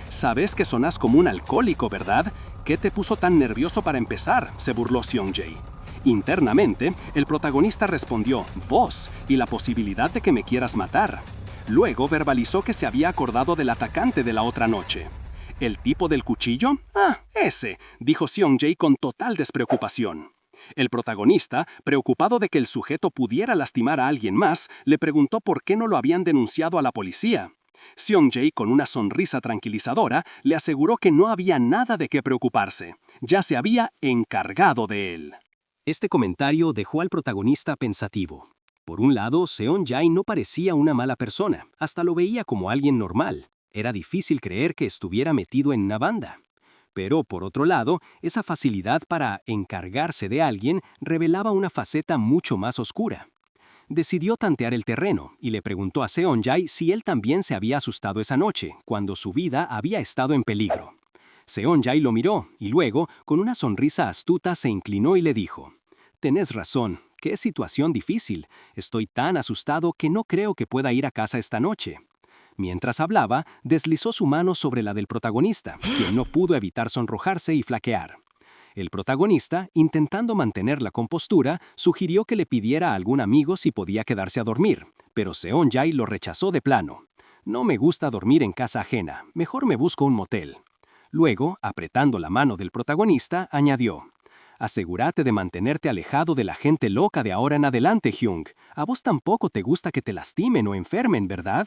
«Sabes que sonás como un alcohólico, ¿verdad? ¿Qué te puso tan nervioso para empezar?», se burló Seong-jae. Internamente, el protagonista respondió «vos» y la posibilidad de que me quieras matar. Luego verbalizó que se había acordado del atacante de la otra noche. ¿El tipo del cuchillo? «Ah, ese», dijo Seong-jae con total despreocupación. El protagonista, preocupado de que el sujeto pudiera lastimar a alguien más, le preguntó por qué no lo habían denunciado a la policía. Seong-jae, con una sonrisa tranquilizadora, le aseguró que no había nada de qué preocuparse. Ya se había encargado de él. Este comentario dejó al protagonista pensativo. Por un lado, Seong-jae no parecía una mala persona, hasta lo veía como alguien normal. Era difícil creer que estuviera metido en una banda. Pero, por otro lado, esa facilidad para encargarse de alguien revelaba una faceta mucho más oscura. Decidió tantear el terreno y le preguntó a Seong-jae si él también se había asustado esa noche, cuando su vida había estado en peligro. Seong-jae lo miró y luego, con una sonrisa astuta, se inclinó y le dijo: «Tenés razón, qué situación difícil. Estoy tan asustado que no creo que pueda ir a casa esta noche». Mientras hablaba, deslizó su mano sobre la del protagonista, quien no pudo evitar sonrojarse y flaquear. El protagonista, intentando mantener la compostura, sugirió que le pidiera a algún amigo si podía quedarse a dormir, pero Seong-jae lo rechazó de plano. «No me gusta dormir en casa ajena, mejor me busco un motel». Luego, apretando la mano del protagonista, añadió: «Asegúrate de mantenerte alejado de la gente loca de ahora en adelante, Hyung. A vos tampoco te gusta que te lastimen o enfermen, ¿verdad?».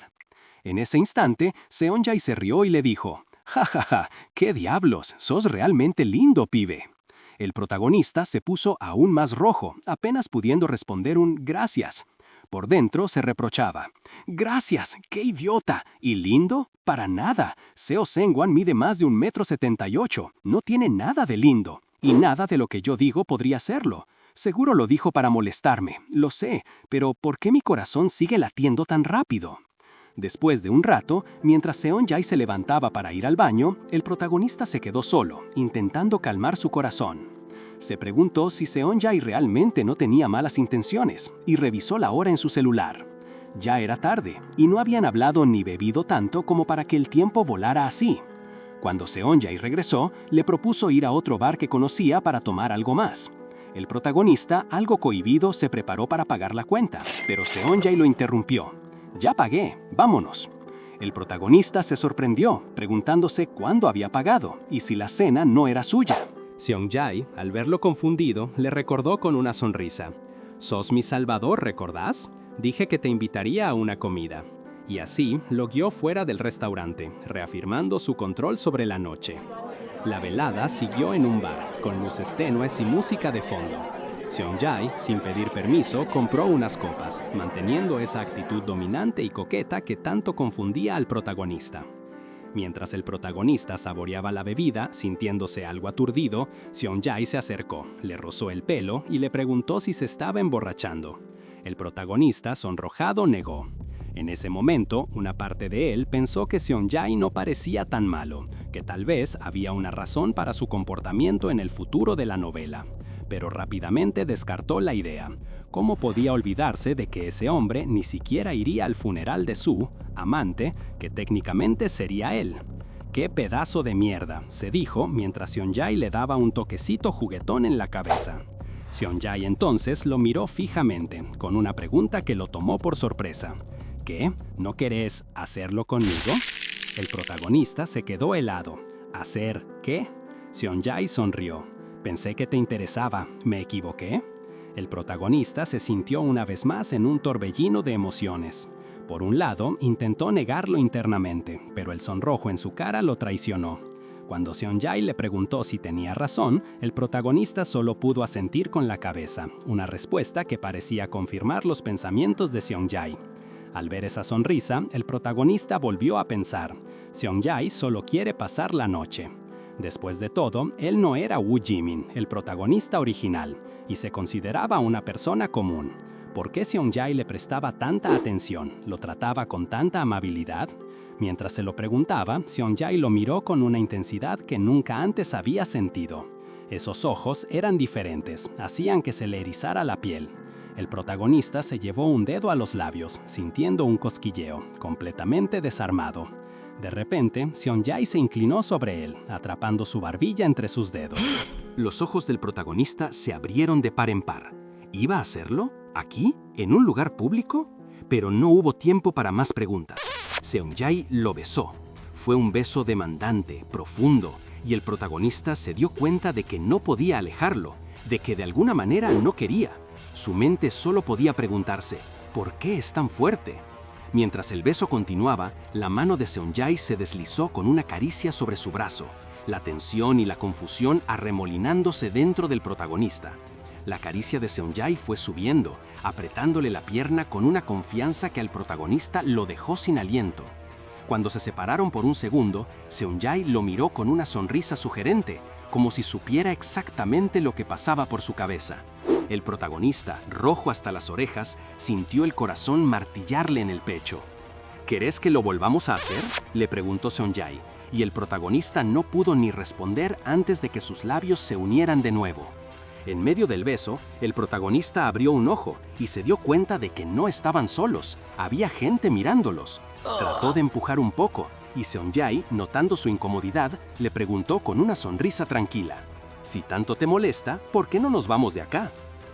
En ese instante, Seong-jae se rió y le dijo: «Ja, ja, ja, qué diablos, sos realmente lindo, pibe». El protagonista se puso aún más rojo, apenas pudiendo responder un «gracias». Por dentro se reprochaba: «Gracias, qué idiota. ¿Y lindo? Para nada. Seo Seung-wan mide más de 1,78 m. No tiene nada de lindo. Y nada de lo que yo digo podría serlo. Seguro lo dijo para molestarme, lo sé, pero ¿por qué mi corazón sigue latiendo tan rápido?». Después de un rato, mientras Seong-jae se levantaba para ir al baño, el protagonista se quedó solo, intentando calmar su corazón. Se preguntó si Seong-jae realmente no tenía malas intenciones y revisó la hora en su celular. Ya era tarde y no habían hablado ni bebido tanto como para que el tiempo volara así. Cuando Seong-jae regresó, le propuso ir a otro bar que conocía para tomar algo más. El protagonista, algo cohibido, se preparó para pagar la cuenta, pero Seong-jae lo interrumpió. «Ya pagué, vámonos». El protagonista se sorprendió, preguntándose cuándo había pagado y si la cena no era suya. Seong-jae, al verlo confundido, le recordó con una sonrisa: «Sos mi salvador, ¿recordás? Dije que te invitaría a una comida». Y así lo guió fuera del restaurante, reafirmando su control sobre la noche. La velada siguió en un bar, con luces tenues y música de fondo. Seong-jae, sin pedir permiso, compró unas copas, manteniendo esa actitud dominante y coqueta que tanto confundía al protagonista. Mientras el protagonista saboreaba la bebida, sintiéndose algo aturdido, Seong-jae se acercó, le rozó el pelo y le preguntó si se estaba emborrachando. El protagonista, sonrojado, negó. En ese momento, una parte de él pensó que Seon-jae no parecía tan malo, que tal vez había una razón para su comportamiento en el futuro de la novela. Pero rápidamente descartó la idea. ¿Cómo podía olvidarse de que ese hombre ni siquiera iría al funeral de su amante, que técnicamente sería él? ¡Qué pedazo de mierda!, se dijo mientras Seon-jae le daba un toquecito juguetón en la cabeza. Seon-jae entonces lo miró fijamente, con una pregunta que lo tomó por sorpresa. ¿Qué? ¿No querés hacerlo conmigo? El protagonista se quedó helado. ¿Hacer qué? Seon-jae sonrió. Pensé que te interesaba. ¿Me equivoqué? El protagonista se sintió una vez más en un torbellino de emociones. Por un lado, intentó negarlo internamente, pero el sonrojo en su cara lo traicionó. Cuando Seon-jae le preguntó si tenía razón, el protagonista solo pudo asentir con la cabeza, una respuesta que parecía confirmar los pensamientos de Seon-jae. Al ver esa sonrisa, el protagonista volvió a pensar, Seon-jae solo quiere pasar la noche. Después de todo, él no era Woo Jimin, el protagonista original, y se consideraba una persona común. ¿Por qué Seon-jae le prestaba tanta atención? ¿Lo trataba con tanta amabilidad? Mientras se lo preguntaba, Seon-jae lo miró con una intensidad que nunca antes había sentido. Esos ojos eran diferentes, hacían que se le erizara la piel. El protagonista se llevó un dedo a los labios, sintiendo un cosquilleo, completamente desarmado. De repente, Seon-jae se inclinó sobre él, atrapando su barbilla entre sus dedos. Los ojos del protagonista se abrieron de par en par. ¿Iba a hacerlo? ¿Aquí? ¿En un lugar público? Pero no hubo tiempo para más preguntas. Seon-jae lo besó. Fue un beso demandante, profundo, y el protagonista se dio cuenta de que no podía alejarlo, de que de alguna manera no quería. Su mente solo podía preguntarse, ¿por qué es tan fuerte? Mientras el beso continuaba, la mano de Seon-jae se deslizó con una caricia sobre su brazo, la tensión y la confusión arremolinándose dentro del protagonista. La caricia de Seon-jae fue subiendo, apretándole la pierna con una confianza que al protagonista lo dejó sin aliento. Cuando se separaron por un segundo, Seon-jae lo miró con una sonrisa sugerente, como si supiera exactamente lo que pasaba por su cabeza. El protagonista, rojo hasta las orejas, sintió el corazón martillarle en el pecho. ¿Querés que lo volvamos a hacer?, le preguntó Seon-jae, y el protagonista no pudo ni responder antes de que sus labios se unieran de nuevo. En medio del beso, el protagonista abrió un ojo y se dio cuenta de que no estaban solos, había gente mirándolos. Trató de empujar un poco, y Seon-jae, notando su incomodidad, le preguntó con una sonrisa tranquila, «Si tanto te molesta, ¿por qué no nos vamos de acá?».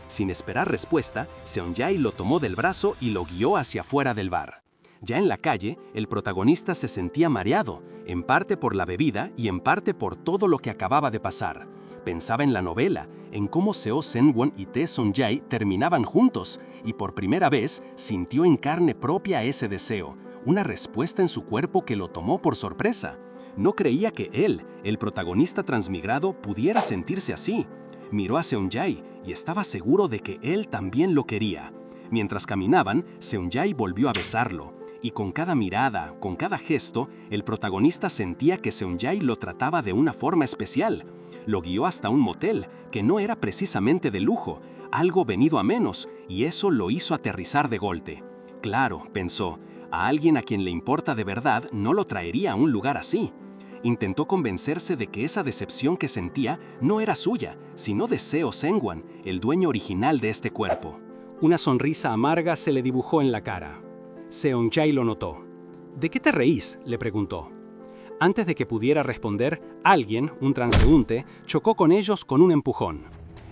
Sin esperar respuesta, Seon-jae lo tomó del brazo y lo guió hacia afuera del bar. Ya en la calle, el protagonista se sentía mareado, en parte por la bebida y en parte por todo lo que acababa de pasar. Pensaba en la novela, en cómo Seo Seung-won y Tae Sun-jae terminaban juntos, y por primera vez sintió en carne propia ese deseo, una respuesta en su cuerpo que lo tomó por sorpresa. No creía que él, el protagonista transmigrado, pudiera sentirse así. Miró a Seon-jae y estaba seguro de que él también lo quería. Mientras caminaban, Seon-jae volvió a besarlo, y con cada mirada, con cada gesto, el protagonista sentía que Seon-jae lo trataba de una forma especial. Lo guió hasta un motel, que no era precisamente de lujo, algo venido a menos, y eso lo hizo aterrizar de golpe. Claro, pensó, a alguien a quien le importa de verdad no lo traería a un lugar así. Intentó convencerse de que esa decepción que sentía no era suya, sino de Seo Seung-won, el dueño original de este cuerpo. Una sonrisa amarga se le dibujó en la cara. Seon-jae lo notó. ¿De qué te reís?, le preguntó. Antes de que pudiera responder, alguien, un transeúnte, chocó con ellos con un empujón.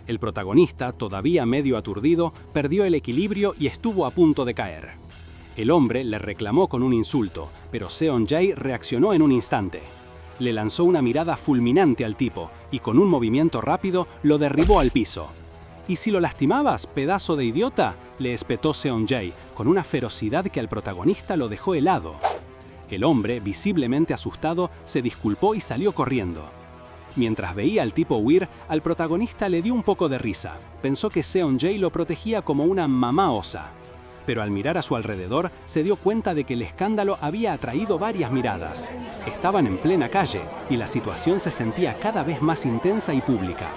El protagonista, todavía medio aturdido, perdió el equilibrio y estuvo a punto de caer. El hombre le reclamó con un insulto, pero Seon-jae reaccionó en un instante. Le lanzó una mirada fulminante al tipo y con un movimiento rápido lo derribó al piso. «¿Y si lo lastimabas, pedazo de idiota?», le espetó Seon-jae con una ferocidad que al protagonista lo dejó helado. El hombre, visiblemente asustado, se disculpó y salió corriendo. Mientras veía al tipo huir, al protagonista le dio un poco de risa. Pensó que Seon-jae lo protegía como una mamá osa. Pero al mirar a su alrededor, se dio cuenta de que el escándalo había atraído varias miradas. Estaban en plena calle, y la situación se sentía cada vez más intensa y pública.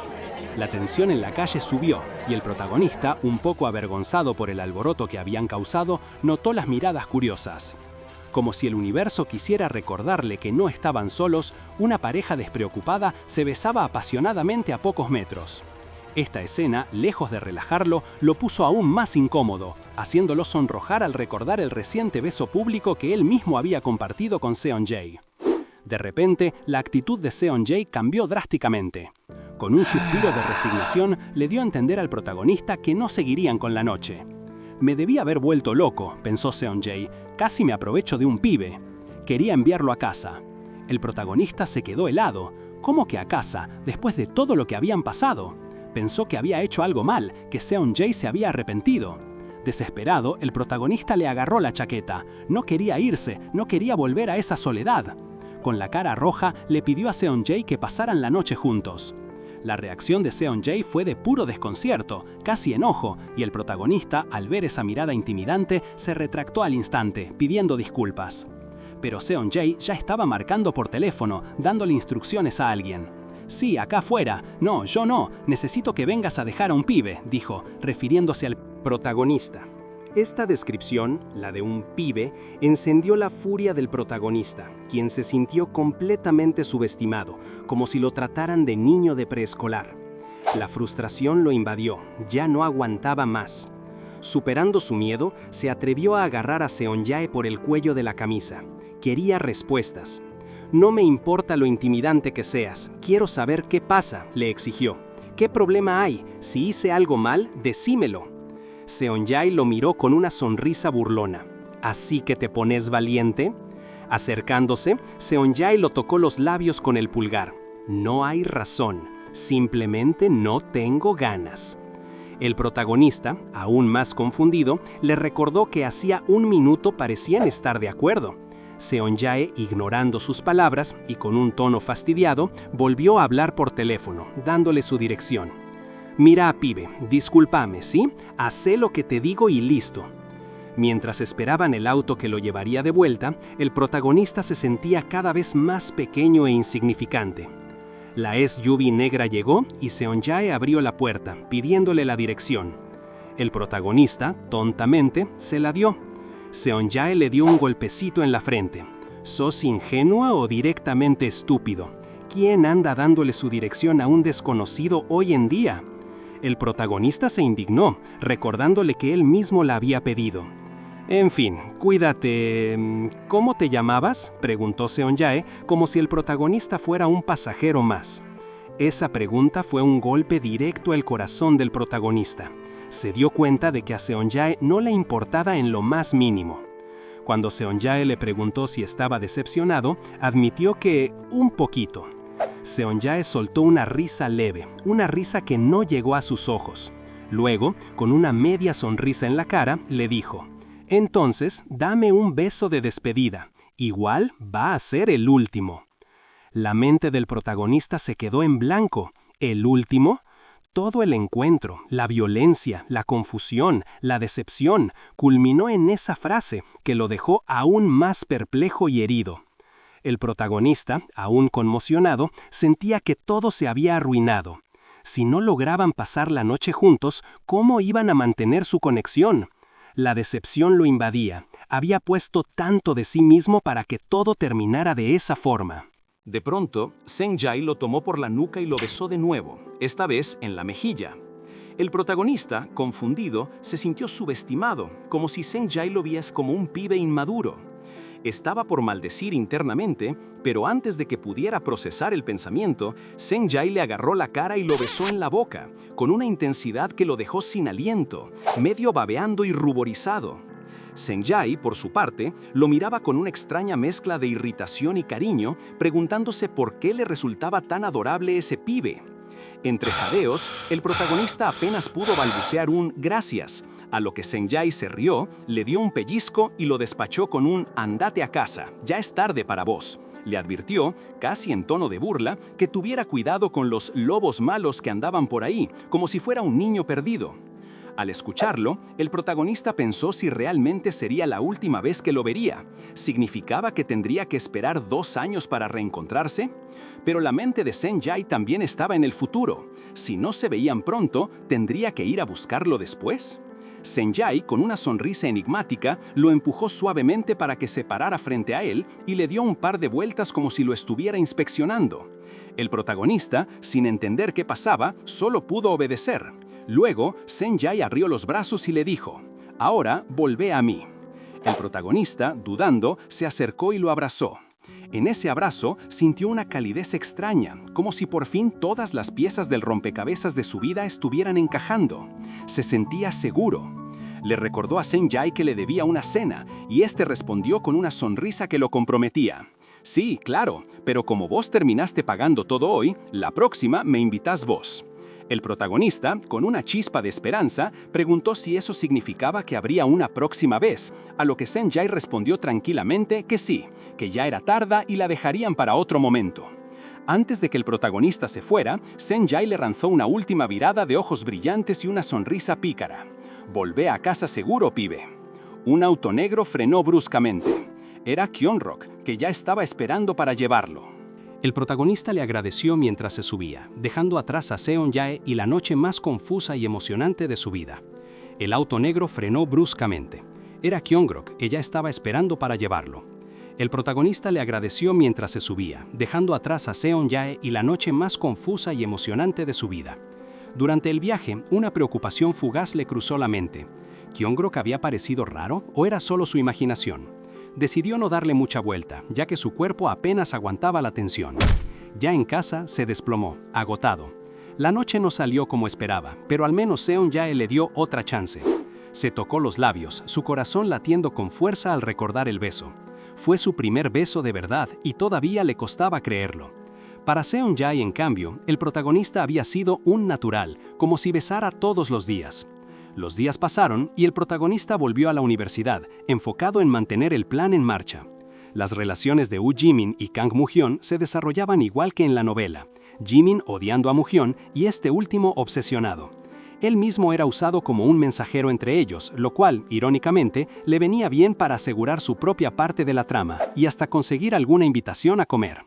La tensión en la calle subió y el protagonista, un poco avergonzado por el alboroto que habían causado, notó las miradas curiosas. Como si el universo quisiera recordarle que no estaban solos, una pareja despreocupada se besaba apasionadamente a pocos metros. Esta escena, lejos de relajarlo, lo puso aún más incómodo, haciéndolo sonrojar al recordar el reciente beso público que él mismo había compartido con Seon-jae. De repente, la actitud de Seon-jae cambió drásticamente. Con un suspiro de resignación, le dio a entender al protagonista que no seguirían con la noche. «Me debía haber vuelto loco», pensó Seon-jae, «casi me aprovecho de un pibe». Quería enviarlo a casa. El protagonista se quedó helado. ¿Cómo que a casa, después de todo lo que habían pasado? Pensó que había hecho algo mal, que Seon-jae se había arrepentido. Desesperado, el protagonista le agarró la chaqueta. No quería irse, no quería volver a esa soledad. Con la cara roja, le pidió a Seon-jae que pasaran la noche juntos. La reacción de Seon-jae fue de puro desconcierto, casi enojo, y el protagonista, al ver esa mirada intimidante, se retractó al instante, pidiendo disculpas. Pero Seon-jae ya estaba marcando por teléfono, dándole instrucciones a alguien. «Sí, acá afuera. No, yo no. Necesito que vengas a dejar a un pibe», dijo, refiriéndose al protagonista. Esta descripción, la de un pibe, encendió la furia del protagonista, quien se sintió completamente subestimado, como si lo trataran de niño de preescolar. La frustración lo invadió, ya no aguantaba más. Superando su miedo, se atrevió a agarrar a Seon-jae por el cuello de la camisa. Quería respuestas. «No me importa lo intimidante que seas, quiero saber qué pasa», le exigió. «¿Qué problema hay? Si hice algo mal, decímelo». Seon-jae lo miró con una sonrisa burlona. «¿Así que te pones valiente?». Acercándose, Seon-jae lo tocó los labios con el pulgar. «No hay razón, simplemente no tengo ganas». El protagonista, aún más confundido, le recordó que hacía un minuto parecían estar de acuerdo. Seon-jae, ignorando sus palabras y con un tono fastidiado, volvió a hablar por teléfono, dándole su dirección. «Mira, pibe, discúlpame, ¿sí? Hacé lo que te digo y listo». Mientras esperaban el auto que lo llevaría de vuelta, el protagonista se sentía cada vez más pequeño e insignificante. La SUV negra llegó y Seon-jae abrió la puerta, pidiéndole la dirección. El protagonista, tontamente, se la dio. Seon-jae le dio un golpecito en la frente. «¿Sos ingenua o directamente estúpido? ¿Quién anda dándole su dirección a un desconocido hoy en día?». El protagonista se indignó, recordándole que él mismo la había pedido. «En fin, cuídate. ¿Cómo te llamabas?», preguntó Seon-jae, como si el protagonista fuera un pasajero más. Esa pregunta fue un golpe directo al corazón del protagonista. Se dio cuenta de que a Seon-jae no le importaba en lo más mínimo. Cuando Seon-jae le preguntó si estaba decepcionado, admitió que un poquito. Seon-jae soltó una risa leve, una risa que no llegó a sus ojos. Luego, con una media sonrisa en la cara, le dijo: «Entonces, dame un beso de despedida. Igual va a ser el último». La mente del protagonista se quedó en blanco. ¿El último? Todo el encuentro, la violencia, la confusión, la decepción, culminó en esa frase que lo dejó aún más perplejo y herido. El protagonista, aún conmocionado, sentía que todo se había arruinado. Si no lograban pasar la noche juntos, ¿cómo iban a mantener su conexión? La decepción lo invadía. Había puesto tanto de sí mismo para que todo terminara de esa forma. De pronto, Seon-jae lo tomó por la nuca y lo besó de nuevo, esta vez en la mejilla. El protagonista, confundido, se sintió subestimado, como si Seon-jae lo viese como un pibe inmaduro. Estaba por maldecir internamente, pero antes de que pudiera procesar el pensamiento, Seon-jae le agarró la cara y lo besó en la boca, con una intensidad que lo dejó sin aliento, medio babeando y ruborizado. Seon-jae, por su parte, lo miraba con una extraña mezcla de irritación y cariño, preguntándose por qué le resultaba tan adorable ese pibe. Entre jadeos, el protagonista apenas pudo balbucear un «gracias», a lo que Seon-jae se rió, le dio un pellizco y lo despachó con un «andate a casa, ya es tarde para vos». Le advirtió, casi en tono de burla, que tuviera cuidado con los lobos malos que andaban por ahí, como si fuera un niño perdido. Al escucharlo, el protagonista pensó si realmente sería la última vez que lo vería. ¿Significaba que tendría que esperar 2 años para reencontrarse? Pero la mente de Sanjay también estaba en el futuro. Si no se veían pronto, ¿tendría que ir a buscarlo después? Sanjay, con una sonrisa enigmática, lo empujó suavemente para que se parara frente a él y le dio un par de vueltas como si lo estuviera inspeccionando. El protagonista, sin entender qué pasaba, solo pudo obedecer. Luego, Sanjay abrió los brazos y le dijo: «Ahora, volvé a mí». El protagonista, dudando, se acercó y lo abrazó. En ese abrazo sintió una calidez extraña, como si por fin todas las piezas del rompecabezas de su vida estuvieran encajando. Se sentía seguro. Le recordó a Sanjay que le debía una cena, y este respondió con una sonrisa que lo comprometía. «Sí, claro, pero como vos terminaste pagando todo hoy, la próxima me invitás vos». El protagonista, con una chispa de esperanza, preguntó si eso significaba que habría una próxima vez, a lo que Sanjay respondió tranquilamente que sí, que ya era tarde y la dejarían para otro momento. Antes de que el protagonista se fuera, Sanjay le lanzó una última mirada de ojos brillantes y una sonrisa pícara. «Volvé a casa seguro, pibe». Un auto negro frenó bruscamente. Era Kyonrok, que ya estaba esperando para llevarlo. El protagonista le agradeció mientras se subía, dejando atrás a Seon-jae y la noche más confusa y emocionante de su vida. El auto negro frenó bruscamente. Era Kyongrok, que ya estaba esperando para llevarlo. El protagonista le agradeció mientras se subía, dejando atrás a Seon-jae y la noche más confusa y emocionante de su vida. Durante el viaje, una preocupación fugaz le cruzó la mente. ¿Kyongrok había parecido raro o era solo su imaginación? Decidió no darle mucha vuelta, ya que su cuerpo apenas aguantaba la tensión. Ya en casa, se desplomó, agotado. La noche no salió como esperaba, pero al menos Seon-jae le dio otra chance. Se tocó los labios, su corazón latiendo con fuerza al recordar el beso. Fue su primer beso de verdad y todavía le costaba creerlo. Para Seon-jae, en cambio, el protagonista había sido un natural, como si besara todos los días. Los días pasaron y el protagonista volvió a la universidad, enfocado en mantener el plan en marcha. Las relaciones de Woo Jimin y Kang Moo-hyun se desarrollaban igual que en la novela, Jimin odiando a Moo-hyun y este último obsesionado. Él mismo era usado como un mensajero entre ellos, lo cual, irónicamente, le venía bien para asegurar su propia parte de la trama y hasta conseguir alguna invitación a comer.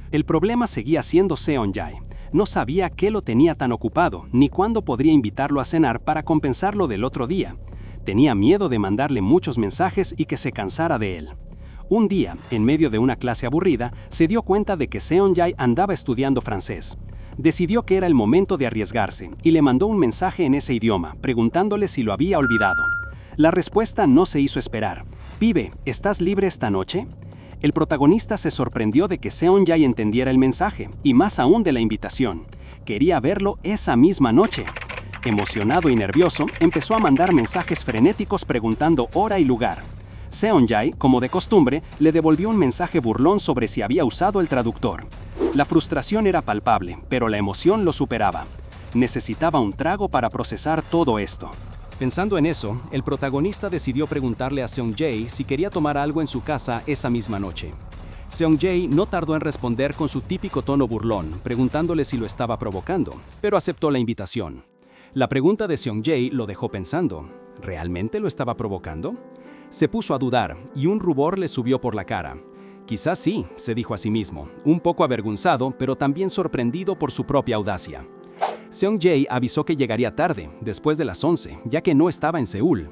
El problema seguía siendo Seon-jae. No sabía qué lo tenía tan ocupado, ni cuándo podría invitarlo a cenar para compensarlo del otro día. Tenía miedo de mandarle muchos mensajes y que se cansara de él. Un día, en medio de una clase aburrida, se dio cuenta de que Seon-jae andaba estudiando francés. Decidió que era el momento de arriesgarse y le mandó un mensaje en ese idioma, preguntándole si lo había olvidado. La respuesta no se hizo esperar. «Pibe, ¿estás libre esta noche?». El protagonista se sorprendió de que Seon-jae entendiera el mensaje, y más aún de la invitación. Quería verlo esa misma noche. Emocionado y nervioso, empezó a mandar mensajes frenéticos preguntando hora y lugar. Seon-jae, como de costumbre, le devolvió un mensaje burlón sobre si había usado el traductor. La frustración era palpable, pero la emoción lo superaba. Necesitaba un trago para procesar todo esto. Pensando en eso, el protagonista decidió preguntarle a Seon-jae si quería tomar algo en su casa esa misma noche. Seon-jae no tardó en responder con su típico tono burlón, preguntándole si lo estaba provocando, pero aceptó la invitación. La pregunta de Seon-jae lo dejó pensando. ¿Realmente lo estaba provocando? Se puso a dudar y un rubor le subió por la cara. Quizás sí, se dijo a sí mismo, un poco avergonzado, pero también sorprendido por su propia audacia. Seon-jae avisó que llegaría tarde, después de las 11, ya que no estaba en Seúl.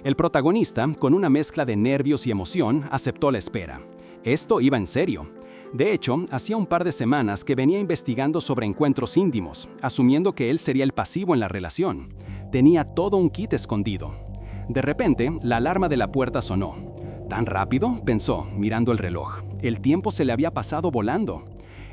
El protagonista, con una mezcla de nervios y emoción, aceptó la espera. Esto iba en serio. De hecho, hacía un par de semanas que venía investigando sobre encuentros íntimos, asumiendo que él sería el pasivo en la relación. Tenía todo un kit escondido. De repente, la alarma de la puerta sonó. ¿Tan rápido?, pensó, mirando el reloj. El tiempo se le había pasado volando.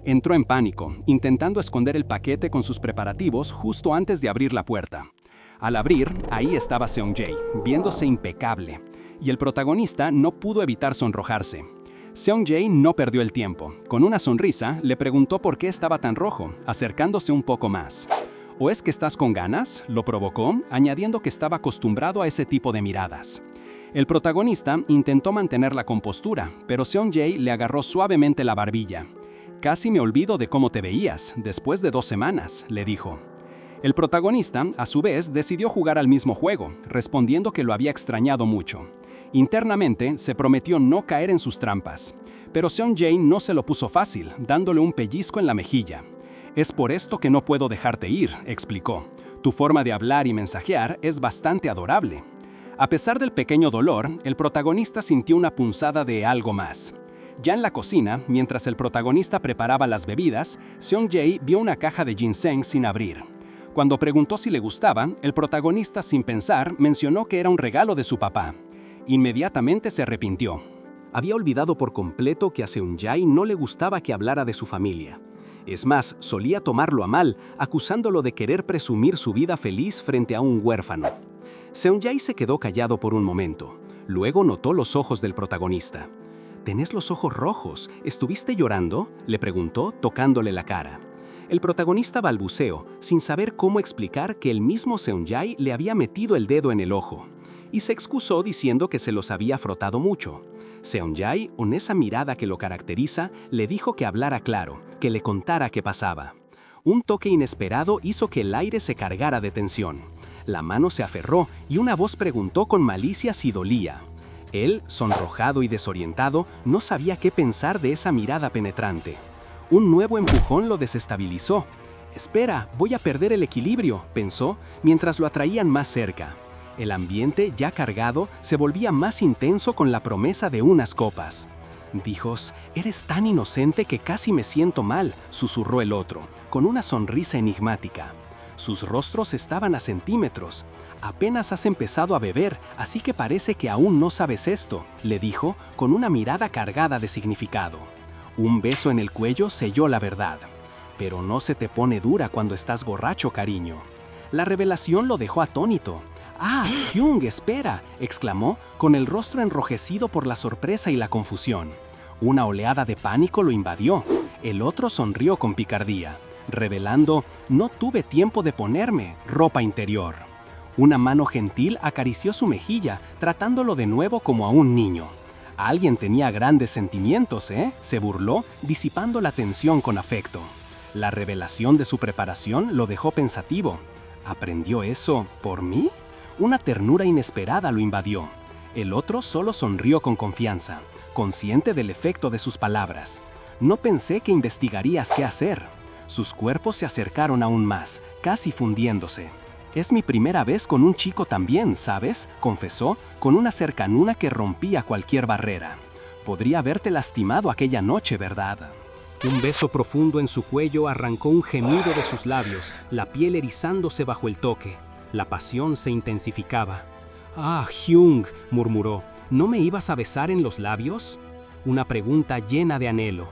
Entró en pánico, intentando esconder el paquete con sus preparativos justo antes de abrir la puerta. Al abrir, ahí estaba Seon-jae, viéndose impecable, y el protagonista no pudo evitar sonrojarse. Seon-jae no perdió el tiempo. Con una sonrisa, le preguntó por qué estaba tan rojo, acercándose un poco más. ¿O es que estás con ganas?, lo provocó, añadiendo que estaba acostumbrado a ese tipo de miradas. El protagonista intentó mantener la compostura, pero Seon-jae le agarró suavemente la barbilla. «Casi me olvido de cómo te veías, después de 2 semanas», le dijo. El protagonista, a su vez, decidió jugar al mismo juego, respondiendo que lo había extrañado mucho. Internamente, se prometió no caer en sus trampas. Pero Seung-jae no se lo puso fácil, dándole un pellizco en la mejilla. «Es por esto que no puedo dejarte ir», explicó. «Tu forma de hablar y mensajear es bastante adorable». A pesar del pequeño dolor, el protagonista sintió una punzada de algo más. Ya en la cocina, mientras el protagonista preparaba las bebidas, Seung-jae vio una caja de ginseng sin abrir. Cuando preguntó si le gustaba, el protagonista, sin pensar, mencionó que era un regalo de su papá. Inmediatamente se arrepintió. Había olvidado por completo que a Seung-jae no le gustaba que hablara de su familia. Es más, solía tomarlo a mal, acusándolo de querer presumir su vida feliz frente a un huérfano. Seung-jae se quedó callado por un momento. Luego notó los ojos del protagonista. «Tenés los ojos rojos. ¿Estuviste llorando?», le preguntó, tocándole la cara. El protagonista balbuceó, sin saber cómo explicar que el mismo Seung-jae le había metido el dedo en el ojo. Y se excusó diciendo que se los había frotado mucho. Seung-jae, con esa mirada que lo caracteriza, le dijo que hablara claro, que le contara qué pasaba. Un toque inesperado hizo que el aire se cargara de tensión. La mano se aferró y una voz preguntó con malicia si dolía. Él, sonrojado y desorientado, no sabía qué pensar de esa mirada penetrante. Un nuevo empujón lo desestabilizó. «Espera, voy a perder el equilibrio», pensó, mientras lo atraían más cerca. El ambiente, ya cargado, se volvía más intenso con la promesa de unas copas. «Dijos, eres tan inocente que casi me siento mal», susurró el otro, con una sonrisa enigmática. Sus rostros estaban a centímetros. «Apenas has empezado a beber, así que parece que aún no sabes esto», le dijo, con una mirada cargada de significado. Un beso en el cuello selló la verdad. «Pero no se te pone dura cuando estás borracho, cariño». La revelación lo dejó atónito. «¡Ah, Hyung, espera!», exclamó, con el rostro enrojecido por la sorpresa y la confusión. Una oleada de pánico lo invadió. El otro sonrió con picardía, revelando: «No tuve tiempo de ponerme ropa interior». Una mano gentil acarició su mejilla, tratándolo de nuevo como a un niño. «Alguien tenía grandes sentimientos, ¿eh?», se burló, disipando la tensión con afecto. La revelación de su preparación lo dejó pensativo. «¿Aprendió eso por mí?». Una ternura inesperada lo invadió. El otro solo sonrió con confianza, consciente del efecto de sus palabras. «No pensé que investigarías qué hacer». Sus cuerpos se acercaron aún más, casi fundiéndose. «Es mi primera vez con un chico también, ¿sabes?», confesó, con una cercanía que rompía cualquier barrera. «Podría haberte lastimado aquella noche, ¿verdad?». Un beso profundo en su cuello arrancó un gemido de sus labios, la piel erizándose bajo el toque. La pasión se intensificaba. «Ah, Hyung», murmuró, «¿no me ibas a besar en los labios?». Una pregunta llena de anhelo.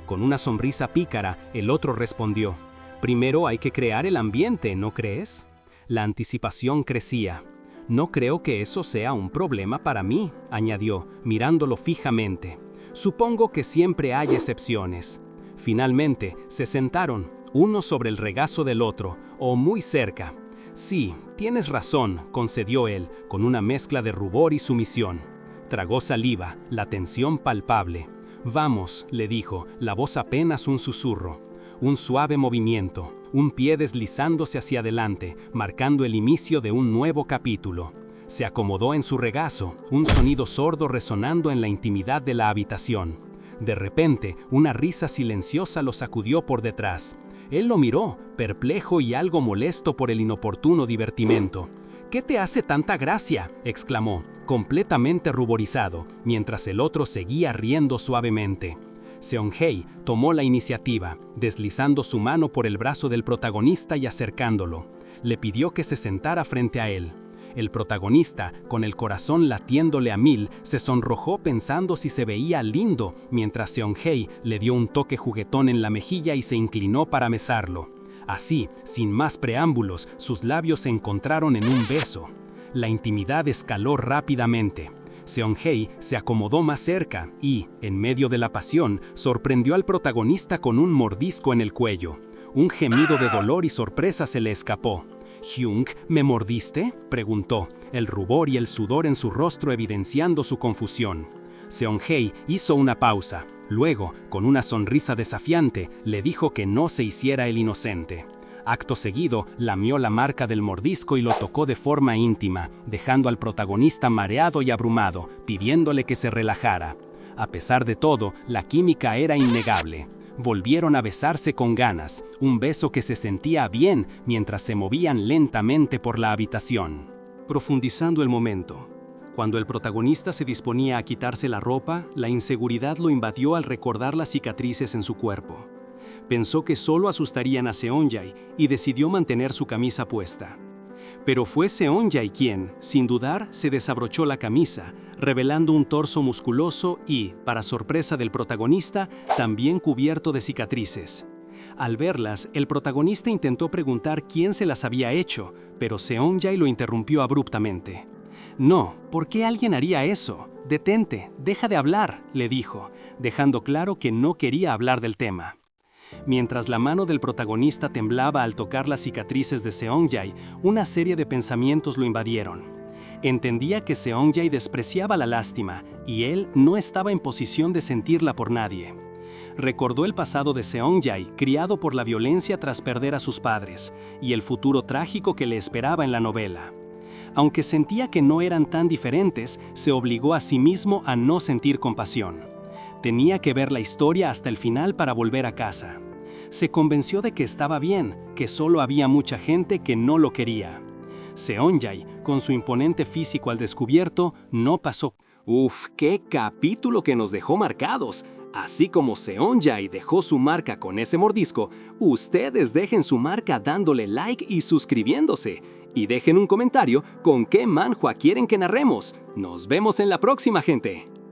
Con una sonrisa pícara, el otro respondió: «Primero hay que crear el ambiente, ¿no crees?». La anticipación crecía. «No creo que eso sea un problema para mí», añadió, mirándolo fijamente. «Supongo que siempre hay excepciones». Finalmente, se sentaron, uno sobre el regazo del otro, o muy cerca. «Sí, tienes razón», concedió él, con una mezcla de rubor y sumisión. Tragó saliva, la tensión palpable. «Vamos», le dijo, la voz apenas un susurro. Un suave movimiento, un pie deslizándose hacia adelante, marcando el inicio de un nuevo capítulo. Se acomodó en su regazo, un sonido sordo resonando en la intimidad de la habitación. De repente, una risa silenciosa lo sacudió por detrás. Él lo miró, perplejo y algo molesto por el inoportuno divertimento. «¿Qué te hace tanta gracia?», exclamó, completamente ruborizado, mientras el otro seguía riendo suavemente. Seung-jae tomó la iniciativa, deslizando su mano por el brazo del protagonista y acercándolo. Le pidió que se sentara frente a él. El protagonista, con el corazón latiéndole a mil, se sonrojó pensando si se veía lindo, mientras Seung-jae le dio un toque juguetón en la mejilla y se inclinó para besarlo. Así, sin más preámbulos, sus labios se encontraron en un beso. La intimidad escaló rápidamente. Seung-jae se acomodó más cerca y, en medio de la pasión, sorprendió al protagonista con un mordisco en el cuello. Un gemido de dolor y sorpresa se le escapó. «Hyung, ¿me mordiste?», preguntó, el rubor y el sudor en su rostro evidenciando su confusión. Seung-jae hizo una pausa. Luego, con una sonrisa desafiante, le dijo que no se hiciera el inocente. Acto seguido, lamió la marca del mordisco y lo tocó de forma íntima, dejando al protagonista mareado y abrumado, pidiéndole que se relajara. A pesar de todo, la química era innegable. Volvieron a besarse con ganas, un beso que se sentía bien mientras se movían lentamente por la habitación. Profundizando el momento. Cuando el protagonista se disponía a quitarse la ropa, la inseguridad lo invadió al recordar las cicatrices en su cuerpo. Pensó que solo asustarían a Seonjae y decidió mantener su camisa puesta. Pero fue Seonjae quien, sin dudar, se desabrochó la camisa, revelando un torso musculoso y, para sorpresa del protagonista, también cubierto de cicatrices. Al verlas, el protagonista intentó preguntar quién se las había hecho, pero Seonjae lo interrumpió abruptamente. «No, ¿por qué alguien haría eso? Detente, deja de hablar», le dijo, dejando claro que no quería hablar del tema. Mientras la mano del protagonista temblaba al tocar las cicatrices de Seonjae, una serie de pensamientos lo invadieron. Entendía que Seonjae despreciaba la lástima y él no estaba en posición de sentirla por nadie. Recordó el pasado de Seonjae, criado por la violencia tras perder a sus padres, y el futuro trágico que le esperaba en la novela. Aunque sentía que no eran tan diferentes, se obligó a sí mismo a no sentir compasión. Tenía que ver la historia hasta el final para volver a casa. Se convenció de que estaba bien, que solo había mucha gente que no lo quería. Seonjae, con su imponente físico al descubierto, no pasó. ¡Uf! ¡Qué capítulo que nos dejó marcados! Así como Seonjae dejó su marca con ese mordisco, ustedes dejen su marca dándole like y suscribiéndose. Y dejen un comentario con qué manhwa quieren que narremos. Nos vemos en la próxima, gente.